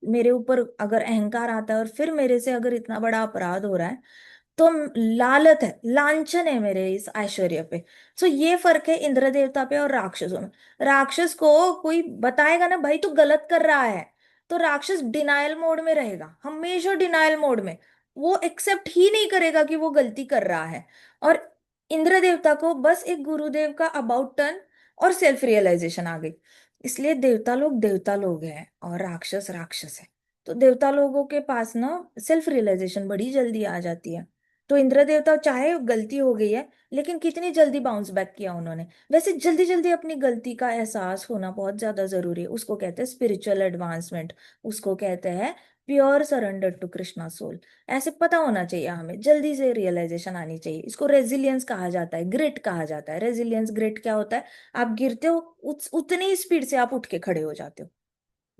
मेरे ऊपर अगर अहंकार आता है, और फिर मेरे से अगर इतना बड़ा अपराध हो रहा है, तो लालत है, लांछन है मेरे इस ऐश्वर्य पे। सो ये फर्क है इंद्र देवता पे और राक्षसों में। राक्षस को कोई बताएगा ना भाई तू गलत कर रहा है, तो राक्षस डिनायल मोड में रहेगा, हमेशा डिनायल मोड में। वो एक्सेप्ट ही नहीं करेगा कि वो गलती कर रहा है। और इंद्र देवता को बस एक गुरुदेव का अबाउट टर्न और सेल्फ रियलाइजेशन आ गई। इसलिए देवता लोग हैं और राक्षस राक्षस है। तो देवता लोगों के पास ना सेल्फ रियलाइजेशन बड़ी जल्दी आ जाती है। तो इंद्र देवता, चाहे गलती हो गई है, लेकिन कितनी जल्दी बाउंस बैक किया उन्होंने। वैसे जल्दी जल्दी अपनी गलती का एहसास होना बहुत ज्यादा जरूरी है, उसको कहते हैं स्पिरिचुअल एडवांसमेंट, उसको कहते हैं pure surrender to Krishna soul. ऐसे पता होना चाहिए हमें, जल्दी से रियलाइजेशन आनी चाहिए। इसको रेजिलियंस कहा जाता है, ग्रिट कहा जाता है। रेजिलियंस ग्रिट क्या होता है? आप गिरते हो, उतनी ही स्पीड से आप उठ के खड़े हो जाते हो।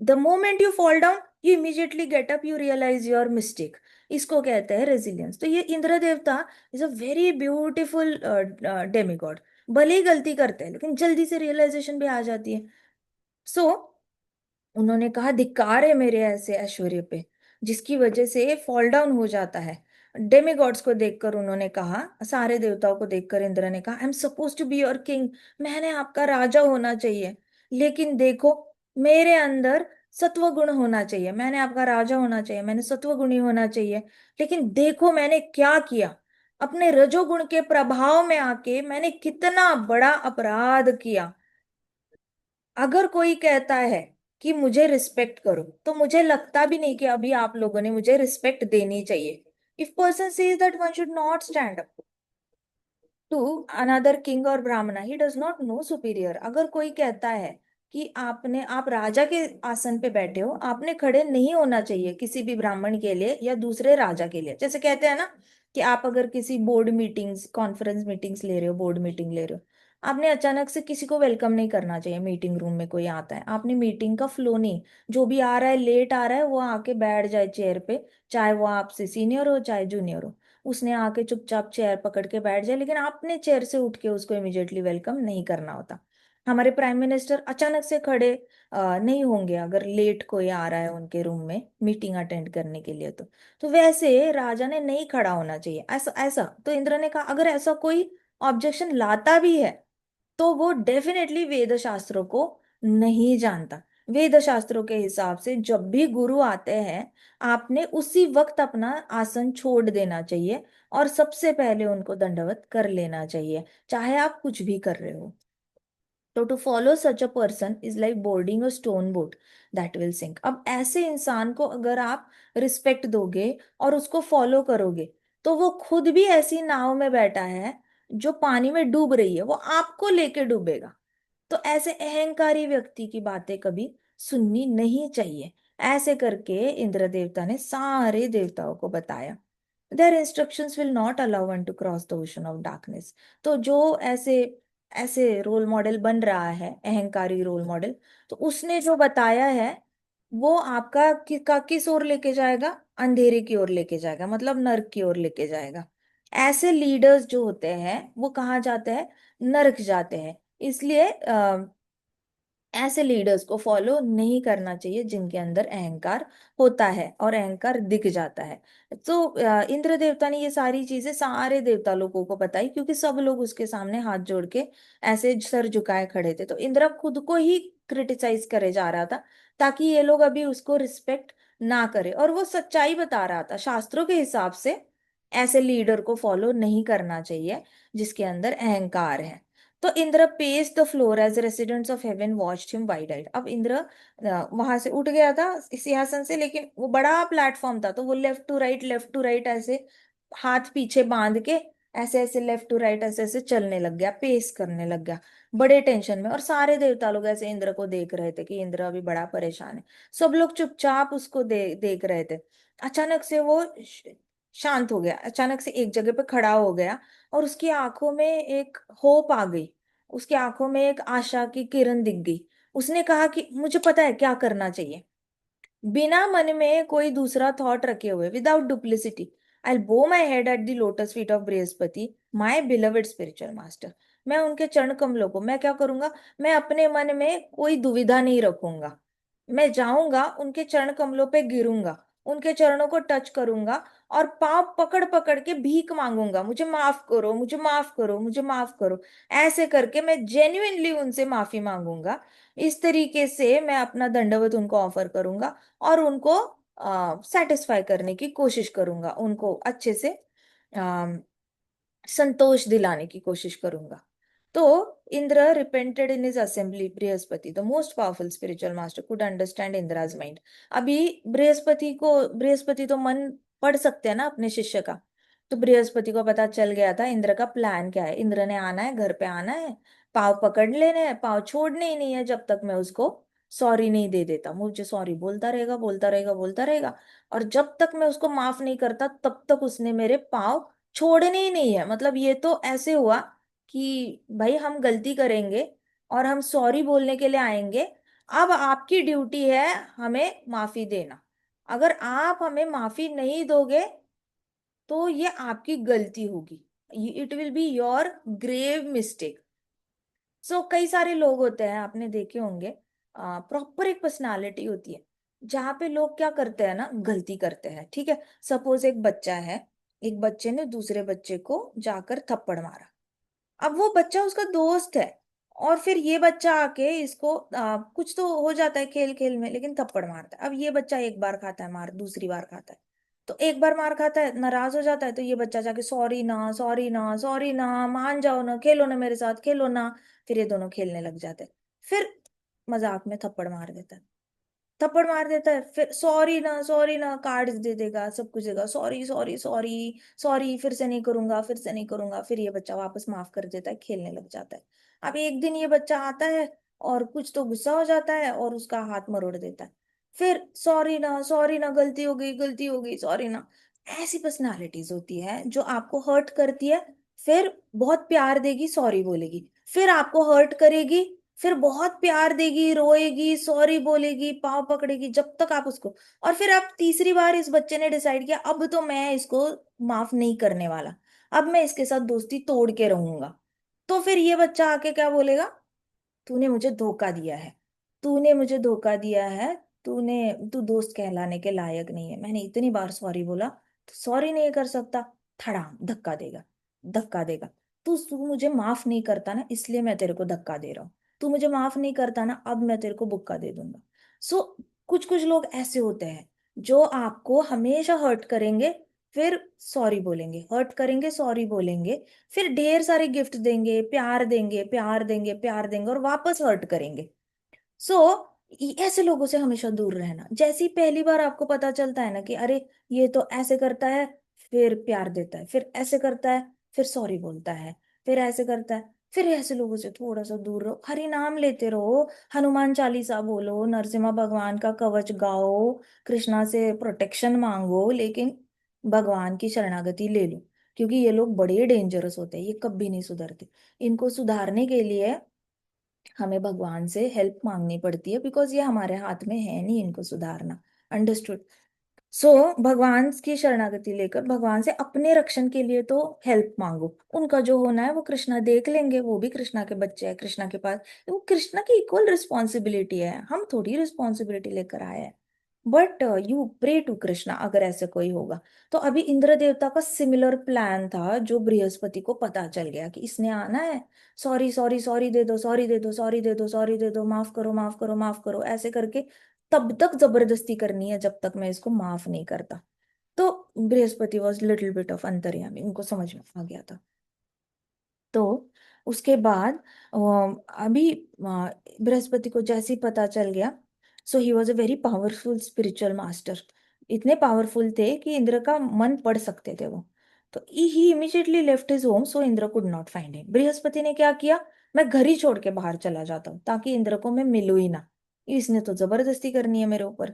The moment you fall down, you immediately get up, you realise your mistake. इसको कहते हैं रेजिलियंस। तो ये इंद्र देवता is a very beautiful demigod. भले ही गलती करते हैं, लेकिन जल्दी से रियलाइजेशन भी आ जाती है। सो उन्होंने कहा धिक्कार है मेरे ऐसे ऐश्वर्य पे, जिसकी वजह से फॉल डाउन हो जाता है। डेमिगॉड्स को देखकर उन्होंने कहा, सारे देवताओं को देखकर इंद्र ने कहा, I am suppose to be your king, मैंने आपका राजा होना चाहिए। लेकिन देखो, मेरे अंदर सत्व गुण होना चाहिए, मैंने आपका राजा होना चाहिए, मैंने सत्व गुणी होना चाहिए। लेकिन देखो मैंने क्या किया, अपने रजोगुण के प्रभाव में आके मैंने कितना बड़ा अपराध किया। अगर कोई कहता है कि मुझे रिस्पेक्ट करो, तो मुझे लगता भी नहीं कि अभी आप लोगों ने मुझे रिस्पेक्ट देनी चाहिए। If person says that one should not stand up to another king और Brahmana, he does not know superior. अगर कोई कहता है कि आप राजा के आसन पे बैठे हो, आपने खड़े नहीं होना चाहिए किसी भी ब्राह्मण के लिए या दूसरे राजा के लिए। जैसे कहते हैं ना कि आप अगर किसी बोर्ड मीटिंग्स, कॉन्फ्रेंस मीटिंग्स ले रहे हो, बोर्ड मीटिंग ले रहे हो, आपने अचानक से किसी को वेलकम नहीं करना चाहिए। मीटिंग रूम में कोई आता है, आपने मीटिंग का फ्लो नहीं, जो भी आ रहा है लेट आ रहा है वो आके बैठ जाए चेयर पे, चाहे वो आपसे सीनियर हो चाहे जूनियर हो, उसने आके चुपचाप चेयर पकड़ के बैठ जाए, लेकिन आपने चेयर से उठ के उसको इमीडिएटली वेलकम नहीं करना होता। हमारे प्राइम मिनिस्टर अचानक से खड़े नहीं होंगे अगर लेट कोई आ रहा है उनके रूम में मीटिंग अटेंड करने के लिए। तो वैसे राजा ने नहीं खड़ा होना चाहिए। ऐसा ऐसा तो इंद्र ने कहा अगर ऐसा कोई ऑब्जेक्शन लाता भी है तो वो डेफिनेटली वेद शास्त्रों को नहीं जानता। वेद शास्त्रों के हिसाब से जब भी गुरु आते हैं, आपने उसी वक्त अपना आसन छोड़ देना चाहिए और सबसे पहले उनको दंडवत कर लेना चाहिए, चाहे आप कुछ भी कर रहे हो। तो to follow such a person is like boarding a stone boat that will sink. अब ऐसे इंसान को अगर आप रिस्पेक्ट दोगे और उसको फॉलो करोगे, तो वो खुद भी ऐसी नाव में बैठा है जो पानी में डूब रही है, वो आपको लेके डूबेगा। तो ऐसे अहंकारी व्यक्ति की बातें कभी सुननी नहीं चाहिए। ऐसे करके इंद्र देवता ने सारे देवताओं को बताया। Their instructions will not allow one to cross the ocean of darkness. तो जो ऐसे ऐसे रोल मॉडल बन रहा है, अहंकारी रोल मॉडल, तो उसने जो बताया है वो आपका किस ओर लेके जाएगा? अंधेरे की ओर लेके जाएगा, मतलब नर्क की ओर लेके जाएगा। ऐसे लीडर्स जो होते हैं वो कहाँ जाते हैं? नर्क जाते हैं। इसलिए ऐसे लीडर्स को फॉलो नहीं करना चाहिए जिनके अंदर अहंकार होता है और अहंकार दिख जाता है। तो इंद्र देवता ने ये सारी चीजें सारे देवता लोगों को बताई, क्योंकि सब लोग उसके सामने हाथ जोड़ के ऐसे सर झुकाए खड़े थे। तो इंद्र खुद को ही क्रिटिसाइज करे जा रहा था ताकि ये लोग अभी उसको रिस्पेक्ट ना करे, और वो सच्चाई बता रहा था। शास्त्रों के हिसाब से ऐसे लीडर को फॉलो नहीं करना चाहिए जिसके अंदर अहंकार है। तो Indra pace the floor as residents of heaven watched him wide eyed. अब इंद्र वहां से उठ गया था सिंहासन से, लेकिन वो बड़ा प्लेटफॉर्म था तो वो लेफ्ट टू राइट ऐसे हाथ पीछे बांध के ऐसे ऐसे लेफ्ट टू राइट ऐसे ऐसे चलने लग गया, पेस करने लग गया बड़े टेंशन में। और सारे देवता लोग ऐसे इंद्र को देख रहे थे कि इंद्र अभी बड़ा परेशान है। सब लोग चुपचाप उसको देख रहे थे। अचानक से वो शांत हो गया, अचानक से एक जगह पे खड़ा हो गया और उसकी आंखों में एक होप आ गई, उसकी आंखों में एक आशा की किरण दिख गई। उसने कहा कि मुझे पता है क्या करना चाहिए। बिना मन में कोई दूसरा थॉट रखे हुए, विदाउट डुप्लिसिटी, आई बो my head at the lotus feet of Brihaspati my beloved spiritual master. मैं उनके चरण कमलों को मैं क्या करूंगा? मैं अपने मन में कोई दुविधा नहीं रखूंगा, मैं जाऊंगा उनके चरण कमलों पे गिरूंगा, उनके चरणों को टच करूंगा और पांव पकड़ पकड़ के भीख मांगूंगा, मुझे माफ करो, मुझे माफ करो, मुझे माफ करो। ऐसे करके मैं जेन्युइनली उनसे माफी मांगूंगा। इस तरीके से मैं अपना दंडवत उनको ऑफर करूंगा और उनको सेटिस्फाई करने की कोशिश करूंगा, उनको अच्छे से संतोष दिलाने की कोशिश करूंगा। तो Indra repented in his assembly. Brihaspati the most powerful spiritual master could understand Indraj mind. अभी बृहस्पति तो मन पढ़ सकते हैं ना अपने शिष्य का। तो बृहस्पति को पता चल गया था इंद्र का प्लान क्या है। इंद्र ने आना है, घर पे आना है, पाव पकड़ लेने हैं, पाव छोड़ने ही नहीं है जब तक मैं उसको सॉरी नहीं दे देता। मुझे सॉरी बोलता रहेगा, बोलता रहेगा, बोलता रहेगा, और जब तक मैं उसको माफ नहीं करता तब तक उसने मेरे पाव छोड़ने ही नहीं है। मतलब ये तो ऐसे हुआ कि भाई हम गलती करेंगे और हम सॉरी बोलने के लिए आएंगे, अब आपकी ड्यूटी है हमें माफी देना। अगर आप हमें माफी नहीं दोगे तो ये आपकी गलती होगी, it will be your grave mistake. So कई सारे लोग होते हैं, आपने देखे होंगे, प्रॉपर एक पर्सनालिटी होती है जहाँ पे लोग क्या करते हैं ना, गलती करते हैं। ठीक है, सपोज एक बच्चा है, एक बच्चे ने दूसरे बच्चे को जाकर थप्पड़ मारा। अब वो बच्चा उसका दोस्त है, और फिर ये बच्चा आके इसको कुछ तो हो जाता है खेल खेल में, लेकिन थप्पड़ मारता है। अब ये बच्चा एक बार खाता है मार, दूसरी बार खाता है, तो एक बार मार खाता है नाराज हो जाता है, तो ये बच्चा जाके सॉरी ना, सॉरी ना, सॉरी ना, मान जाओ ना, खेलो ना मेरे साथ, खेलो ना। फिर ये दोनों खेलने लग जाते हैं। फिर मजाक में थप्पड़ मार देता है, थप्पड़ मार देता है, फिर सॉरी ना, सॉरी ना, कार्ड्स दे देगा, सब कुछ देगा, सॉरी सॉरी सॉरी सॉरी, फिर से नहीं करूंगा, फिर से नहीं करूंगा। फिर ये बच्चा वापस माफ कर देता है, खेलने लग जाता है। अब एक दिन ये बच्चा आता है और कुछ तो गुस्सा हो जाता है और उसका हाथ मरोड़ देता है। फिर सॉरी ना, गलती हो गई, सॉरी ना। ऐसी पर्सनालिटीज होती है जो आपको हर्ट करती है, फिर बहुत प्यार देगी, सॉरी बोलेगी, फिर आपको हर्ट करेगी, फिर बहुत प्यार देगी, रोएगी, सॉरी बोलेगी, पाव पकड़ेगी, जब तक आप उसको। और फिर आप तीसरी बार इस बच्चे ने डिसाइड किया अब तो मैं इसको माफ नहीं करने वाला, अब मैं इसके साथ दोस्ती तोड़ के रहूंगा। तो फिर ये बच्चा आके क्या बोलेगा? तूने मुझे धोखा दिया है, तूने मुझे धोखा दिया है, तू दोस्त कहलाने के लायक नहीं है, मैंने इतनी बार सॉरी बोला, तो सॉरी नहीं कर सकता। धड़ाम धक्का देगा, धक्का देगा। तू मुझे माफ नहीं करता ना, इसलिए मैं तेरे को धक्का दे रहा हूँ। तू मुझे माफ नहीं करता ना, अब मैं तेरे को बुक्का दे दूंगा। सो कुछ कुछ लोग ऐसे होते हैं जो आपको हमेशा हर्ट करेंगे, फिर सॉरी बोलेंगे, हर्ट करेंगे, सॉरी बोलेंगे, फिर ढेर सारे गिफ्ट देंगे, प्यार देंगे, प्यार देंगे, प्यार देंगे, और वापस हर्ट करेंगे। सो ऐसे लोगों से हमेशा दूर रहना। जैसे ही पहली बार आपको पता चलता है ना कि अरे ये तो ऐसे करता है, फिर प्यार देता है, फिर ऐसे करता है, फिर सॉरी बोलता है, फिर ऐसे करता है, फिर ऐसे लोगों से थोड़ा सा दूर रहो, हरि नाम लेते रहो, हनुमान चालीसा बोलो, नरसिम्हा भगवान का कवच गाओ, कृष्णा से प्रोटेक्शन मांगो, लेकिन भगवान की शरणागति ले लो। क्योंकि ये लोग बड़े डेंजरस होते हैं, ये कभी नहीं सुधरते। इनको सुधारने के लिए हमें भगवान से हेल्प मांगनी पड़ती है, बिकॉज ये हमारे हाथ में है नहीं इनको सुधारना। अंडरस्टूड? सो भगवान की शरणागति लेकर भगवान से अपने रक्षण के लिए तो हेल्प मांगो। उनका जो होना है वो कृष्णा देख लेंगे, वो भी कृष्णा के बच्चे हैं, कृष्णा के पास वो कृष्णा की इक्वल रिस्पॉन्सिबिलिटी है, हम थोड़ी रिस्पॉन्सिबिलिटी लेकर आए हैं। But you pray to Krishna अगर ऐसे कोई होगा। तो अभी इंद्र देवता का सिमिलर प्लान था, जो बृहस्पति को पता चल गया कि इसने आना है, सॉरी सॉरी सॉरी दे दो, सॉरी दे दो, सॉरी दे दो, सॉरी दे दो, माफ करो, माफ करो, माफ करो, ऐसे करके तब तक जबरदस्ती करनी है जब तक मैं इसको माफ नहीं करता। तो Brihaspati was little bit of अंतर्यामी, उनको समझ में आ गया था। तो उसके बाद अभी बृहस्पति को जैसे ही पता चल गया, so he was a very powerful spiritual master. इतने पावरफुल थे कि इंद्र का मन पढ़ सकते थे वो। तो he immediately left his home, so Indra could not find him. Brihaspati ने क्या किया? मैं घर ही छोड़ के बाहर चला जाता हूँ ताकि इंद्र को मैं मिलूं ही ना, इसने तो जबरदस्ती करनी है मेरे ऊपर।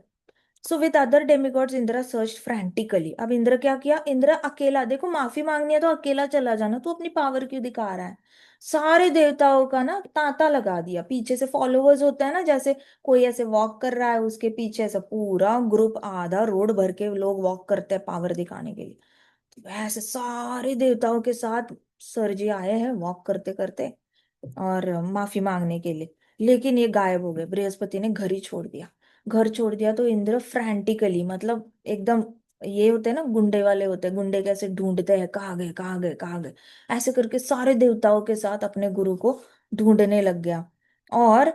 So with other demigods Indra search frantically. अब इंद्र क्या किया? इंद्र अकेला, देखो माफी मांगनी है तो अकेला चला जाना, तू अपनी पावर क्यों दिखा रहा है? सारे देवताओं का ना तांता लगा दिया, पीछे से फॉलोवर्स होता है ना, जैसे कोई ऐसे वॉक कर रहा है, उसके पीछे से पूरा ग्रुप, आधा रोड भर के लोग वॉक करते हैं पावर दिखाने के लिए। तो ऐसे सारे देवताओं के साथ सर जी आए हैं वॉक करते करते, और माफी मांगने के लिए। लेकिन ये गायब हो गए, बृहस्पति ने घर ही छोड़ दिया। घर छोड़ दिया तो इंद्र फ्रैंटिकली, मतलब एकदम, ये होते हैं ना गुंडे वाले होते हैं, गुंडे कैसे ढूंढते हैं, कहाँ गए, कहाँ गए, कहाँ गए, ऐसे करके सारे देवताओं के साथ अपने गुरु को ढूंढने लग गया। और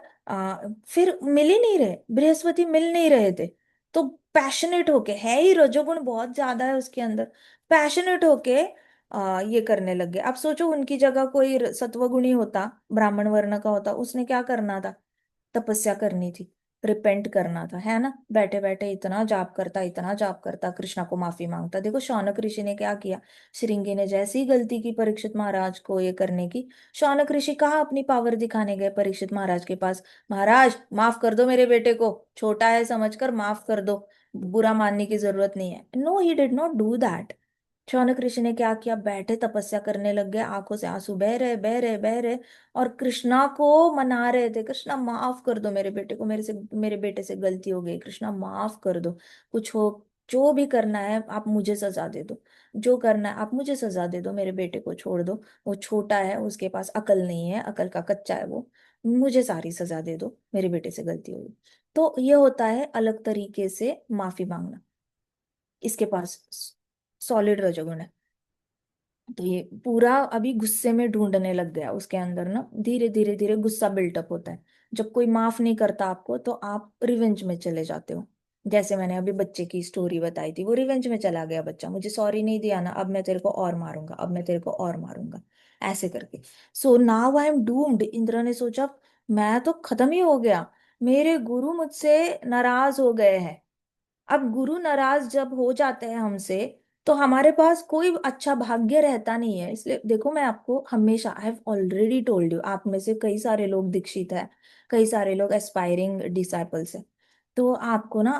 फिर मिल ही नहीं रहे, बृहस्पति मिल नहीं रहे थे। तो पैशनेट होके, है ही रजोगुण बहुत ज्यादा है उसके अंदर, पैशनेट होके ये करने लग गए। अब सोचो उनकी जगह कोई सत्वगुणी होता, ब्राह्मण वर्ण का होता, उसने क्या करना था? तपस्या करनी थी, रिपेंट करना था, है ना? बैठे बैठे इतना जाप करता, इतना जाप करता, कृष्णा को माफी मांगता। देखो शौनक ऋषि ने क्या किया, श्रृंगी ने जैसी ही गलती की परीक्षित महाराज को ये करने की, शौनक ऋषि कहाँ अपनी पावर दिखाने गए परीक्षित महाराज के पास, महाराज माफ कर दो मेरे बेटे को, छोटा है समझकर माफ कर दो, बुरा मानने की जरूरत नहीं है। No, he did not do that. Shaunaka Rishi ने क्या किया? बैठे तपस्या करने लग गए, आंखों से आंसू बह रहे, बह रहे, बह रहे, और कृष्णा को मना रहे थे, कृष्णा माफ कर दो मेरे बेटे को, मेरे बेटे से गलती हो गई, कृष्णा माफ कर दो, कुछ हो, जो भी करना है आप मुझे सजा दे दो, जो करना है आप मुझे सजा दे दो, मेरे बेटे को छोड़ दो, वो छोटा है, उसके पास अकल नहीं है, अकल का कच्चा है वो, मुझे सारी सजा दे दो, मेरे बेटे से गलती हो गई। तो ये होता है अलग तरीके से माफी मांगना। इसके पास सॉलिड रजोगुण है। तो ये पूरा अभी गुस्से में ढूंढने लग गया उसके अंदर ना, धीरे धीरे धीरे गुस्सा बिल्टअप होता है। जब कोई माफ नहीं करता आपको तो आप रिवेंज में चले जाते हो। जैसे मैंने अभी बच्चे की स्टोरी बताई थी, वो रिवेंज में चला गया बच्चा, मुझे सॉरी नहीं दिया ना, अब मैं तेरे को और मारूंगा, अब मैं तेरे को और मारूंगा, ऐसे करके। So now I am doomed. Indra ने सोचा मैं तो खत्म ही हो गया, मेरे गुरु मुझसे नाराज हो गए हैं। अब गुरु नाराज जब हो जाते हैं हमसे, तो हमारे पास कोई अच्छा भाग्य रहता नहीं है। इसलिए देखो, मैं आपको हमेशा, I have already told you, आप में से कई सारे लोग दीक्षित है, कई सारे लोग एस्पायरिंग डिसाइपल्स है। तो आपको ना,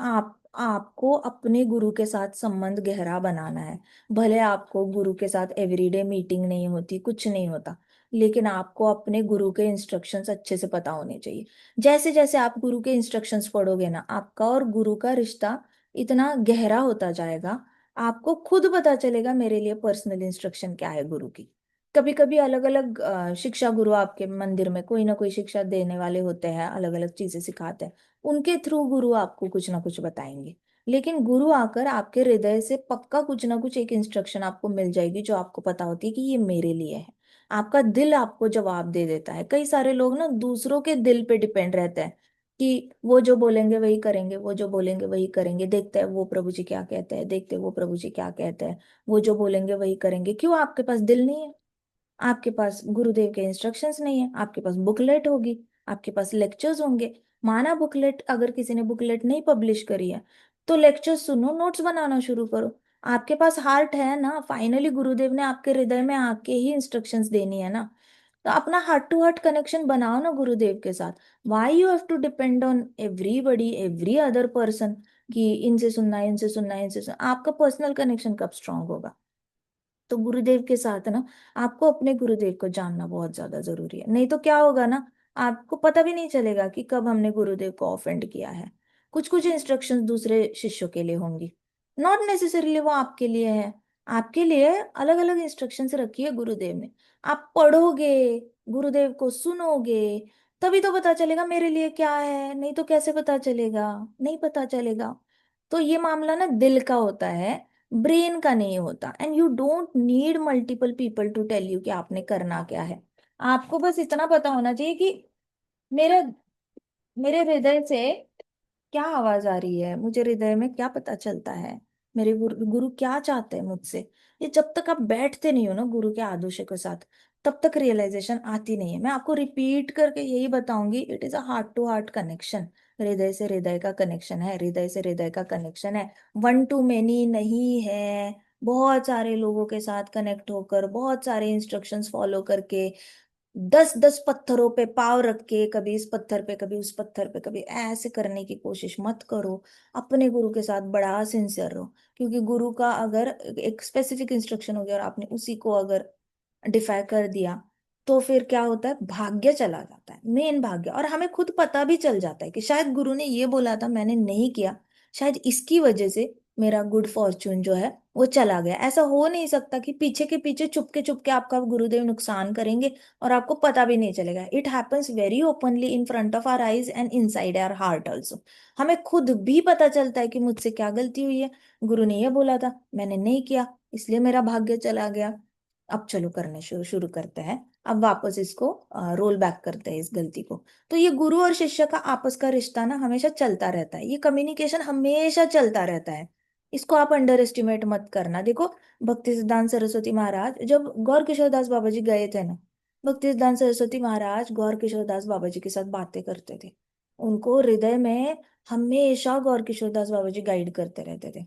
आपको अपने गुरु के साथ संबंध गहरा बनाना है। भले आपको गुरु के साथ एवरीडे मीटिंग नहीं होती, कुछ नहीं होता, लेकिन आपको अपने गुरु के इंस्ट्रक्शंस अच्छे से पता होने चाहिए। जैसे जैसे आप गुरु के इंस्ट्रक्शंस पढ़ोगे ना, आपका और गुरु का रिश्ता इतना गहरा होता जाएगा, आपको खुद पता चलेगा मेरे लिए पर्सनल इंस्ट्रक्शन क्या है गुरु की। कभी कभी अलग अलग शिक्षा गुरु आपके मंदिर में कोई ना कोई शिक्षा देने वाले होते हैं, अलग अलग चीजें सिखाते हैं, उनके थ्रू गुरु आपको कुछ ना कुछ बताएंगे। लेकिन गुरु आकर आपके हृदय से पक्का कुछ ना कुछ एक इंस्ट्रक्शन आपको मिल जाएगी, जो आपको पता होती है कि ये मेरे लिए है। आपका दिल आपको जवाब दे देता है। कई सारे लोग ना दूसरों के दिल पे डिपेंड रहते हैं कि वो जो बोलेंगे वही करेंगे, वो जो बोलेंगे वही करेंगे, देखते हैं वो प्रभु जी क्या कहते हैं, देखते हैं वो प्रभु जी क्या कहते हैं, वो जो बोलेंगे वही करेंगे। क्यों? आपके पास दिल नहीं है, आपके पास गुरुदेव के इंस्ट्रक्शंस नहीं है। आपके पास बुकलेट होगी, आपके पास लेक्चर्स होंगे। माना बुकलेट, अगर किसी ने बुकलेट नहीं पब्लिश करी है, तो लेक्चर्स सुनो, नोट्स बनाना शुरू करो। आपके पास हार्ट है ना, फाइनली गुरुदेव ने आपके हृदय में आके ही इंस्ट्रक्शंस देनी है ना। तो अपना हार्ट टू हार्ट कनेक्शन बनाओ ना गुरुदेव के साथ। Why you have to depend on everybody, every other person, कि इनसे सुनना है, इनसे सुनना है, इनसे सुनना। आपका पर्सनल कनेक्शन कब स्ट्रांग होगा? तो गुरुदेव के साथ ना, आपको अपने गुरुदेव को जानना बहुत ज्यादा जरूरी है। नहीं तो क्या होगा ना, आपको पता भी नहीं चलेगा कि कब हमने गुरुदेव को ऑफेंड किया है। कुछ कुछ इंस्ट्रक्शंस दूसरे शिष्यों के लिए होंगी, नॉट नेसेसरीली वो आपके लिए है। आपके लिए अलग अलग इंस्ट्रक्शंस रखी है गुरुदेव ने। आप पढ़ोगे, गुरुदेव को सुनोगे, तभी तो पता चलेगा मेरे लिए क्या है। नहीं तो कैसे पता चलेगा? नहीं पता चलेगा। तो ये मामला ना दिल का होता है, ब्रेन का नहीं होता। And you don't need multiple people to tell you कि आपने करना क्या है। आपको बस इतना पता होना चाहिए कि मेरे मेरे हृदय से क्या आवाज आ रही है, मुझे हृदय में क्या पता चलता है, मेरे गुरु क्या चाहते हैं मुझसे। ये जब तक आप बैठते नहीं हो ना गुरु के आदर्शों के साथ, तब तक रियलाइजेशन आती नहीं है। मैं आपको रिपीट करके यही बताऊंगी, it is a heart to heart connection. हृदय से हृदय का कनेक्शन है, हृदय से हृदय का कनेक्शन है। वन टू मेनी नहीं है। बहुत सारे लोगों के साथ कनेक्ट होकर, बहुत सारे इंस्ट्रक्शंस फॉलो करके, 10-10 पत्थरों पे पाव रख के, कभी इस पत्थर पे कभी उस पत्थर पे, कभी ऐसे करने की कोशिश मत करो। अपने गुरु के साथ बड़ा सिंसियर रहो। क्योंकि गुरु का अगर एक स्पेसिफिक इंस्ट्रक्शन हो गया और आपने उसी को अगर डिफाई कर दिया, तो फिर क्या होता है, भाग्य चला जाता है, मेन भाग्य। और हमें खुद पता भी चल जाता है कि शायद गुरु ने ये बोला था, मैंने नहीं किया, शायद इसकी वजह से मेरा गुड फॉर्चून जो है वो चला गया। ऐसा हो नहीं सकता कि पीछे के पीछे चुपके चुपके आपका गुरुदेव नुकसान करेंगे और आपको पता भी नहीं चलेगा। It happens very openly in front of our eyes and inside our heart also. हमें खुद भी पता चलता है कि मुझसे क्या गलती हुई है, गुरु ने ये बोला था, मैंने नहीं किया, इसलिए मेरा भाग्य चला गया। अब चलो करने शुरू शुरू करते हैं। अब वापस इसको रोल बैक करते हैं इस गलती को। तो ये गुरु और शिष्य का आपस का रिश्ता ना हमेशा चलता रहता है, ये कम्युनिकेशन हमेशा चलता रहता है। इसको आप अंडर एस्टिमेट मत करना। देखो, भक्ति सिद्धांत सरस्वती महाराज जब गौर किशोर दास बाबा जी गए थे ना, भक्ति सिद्धांत सरस्वती महाराज गौर किशोर दास बाबा जी के साथ बातें करते थे। उनको हृदय में हमेशा गौर किशोर दास बाबा जी गाइड करते रहते थे।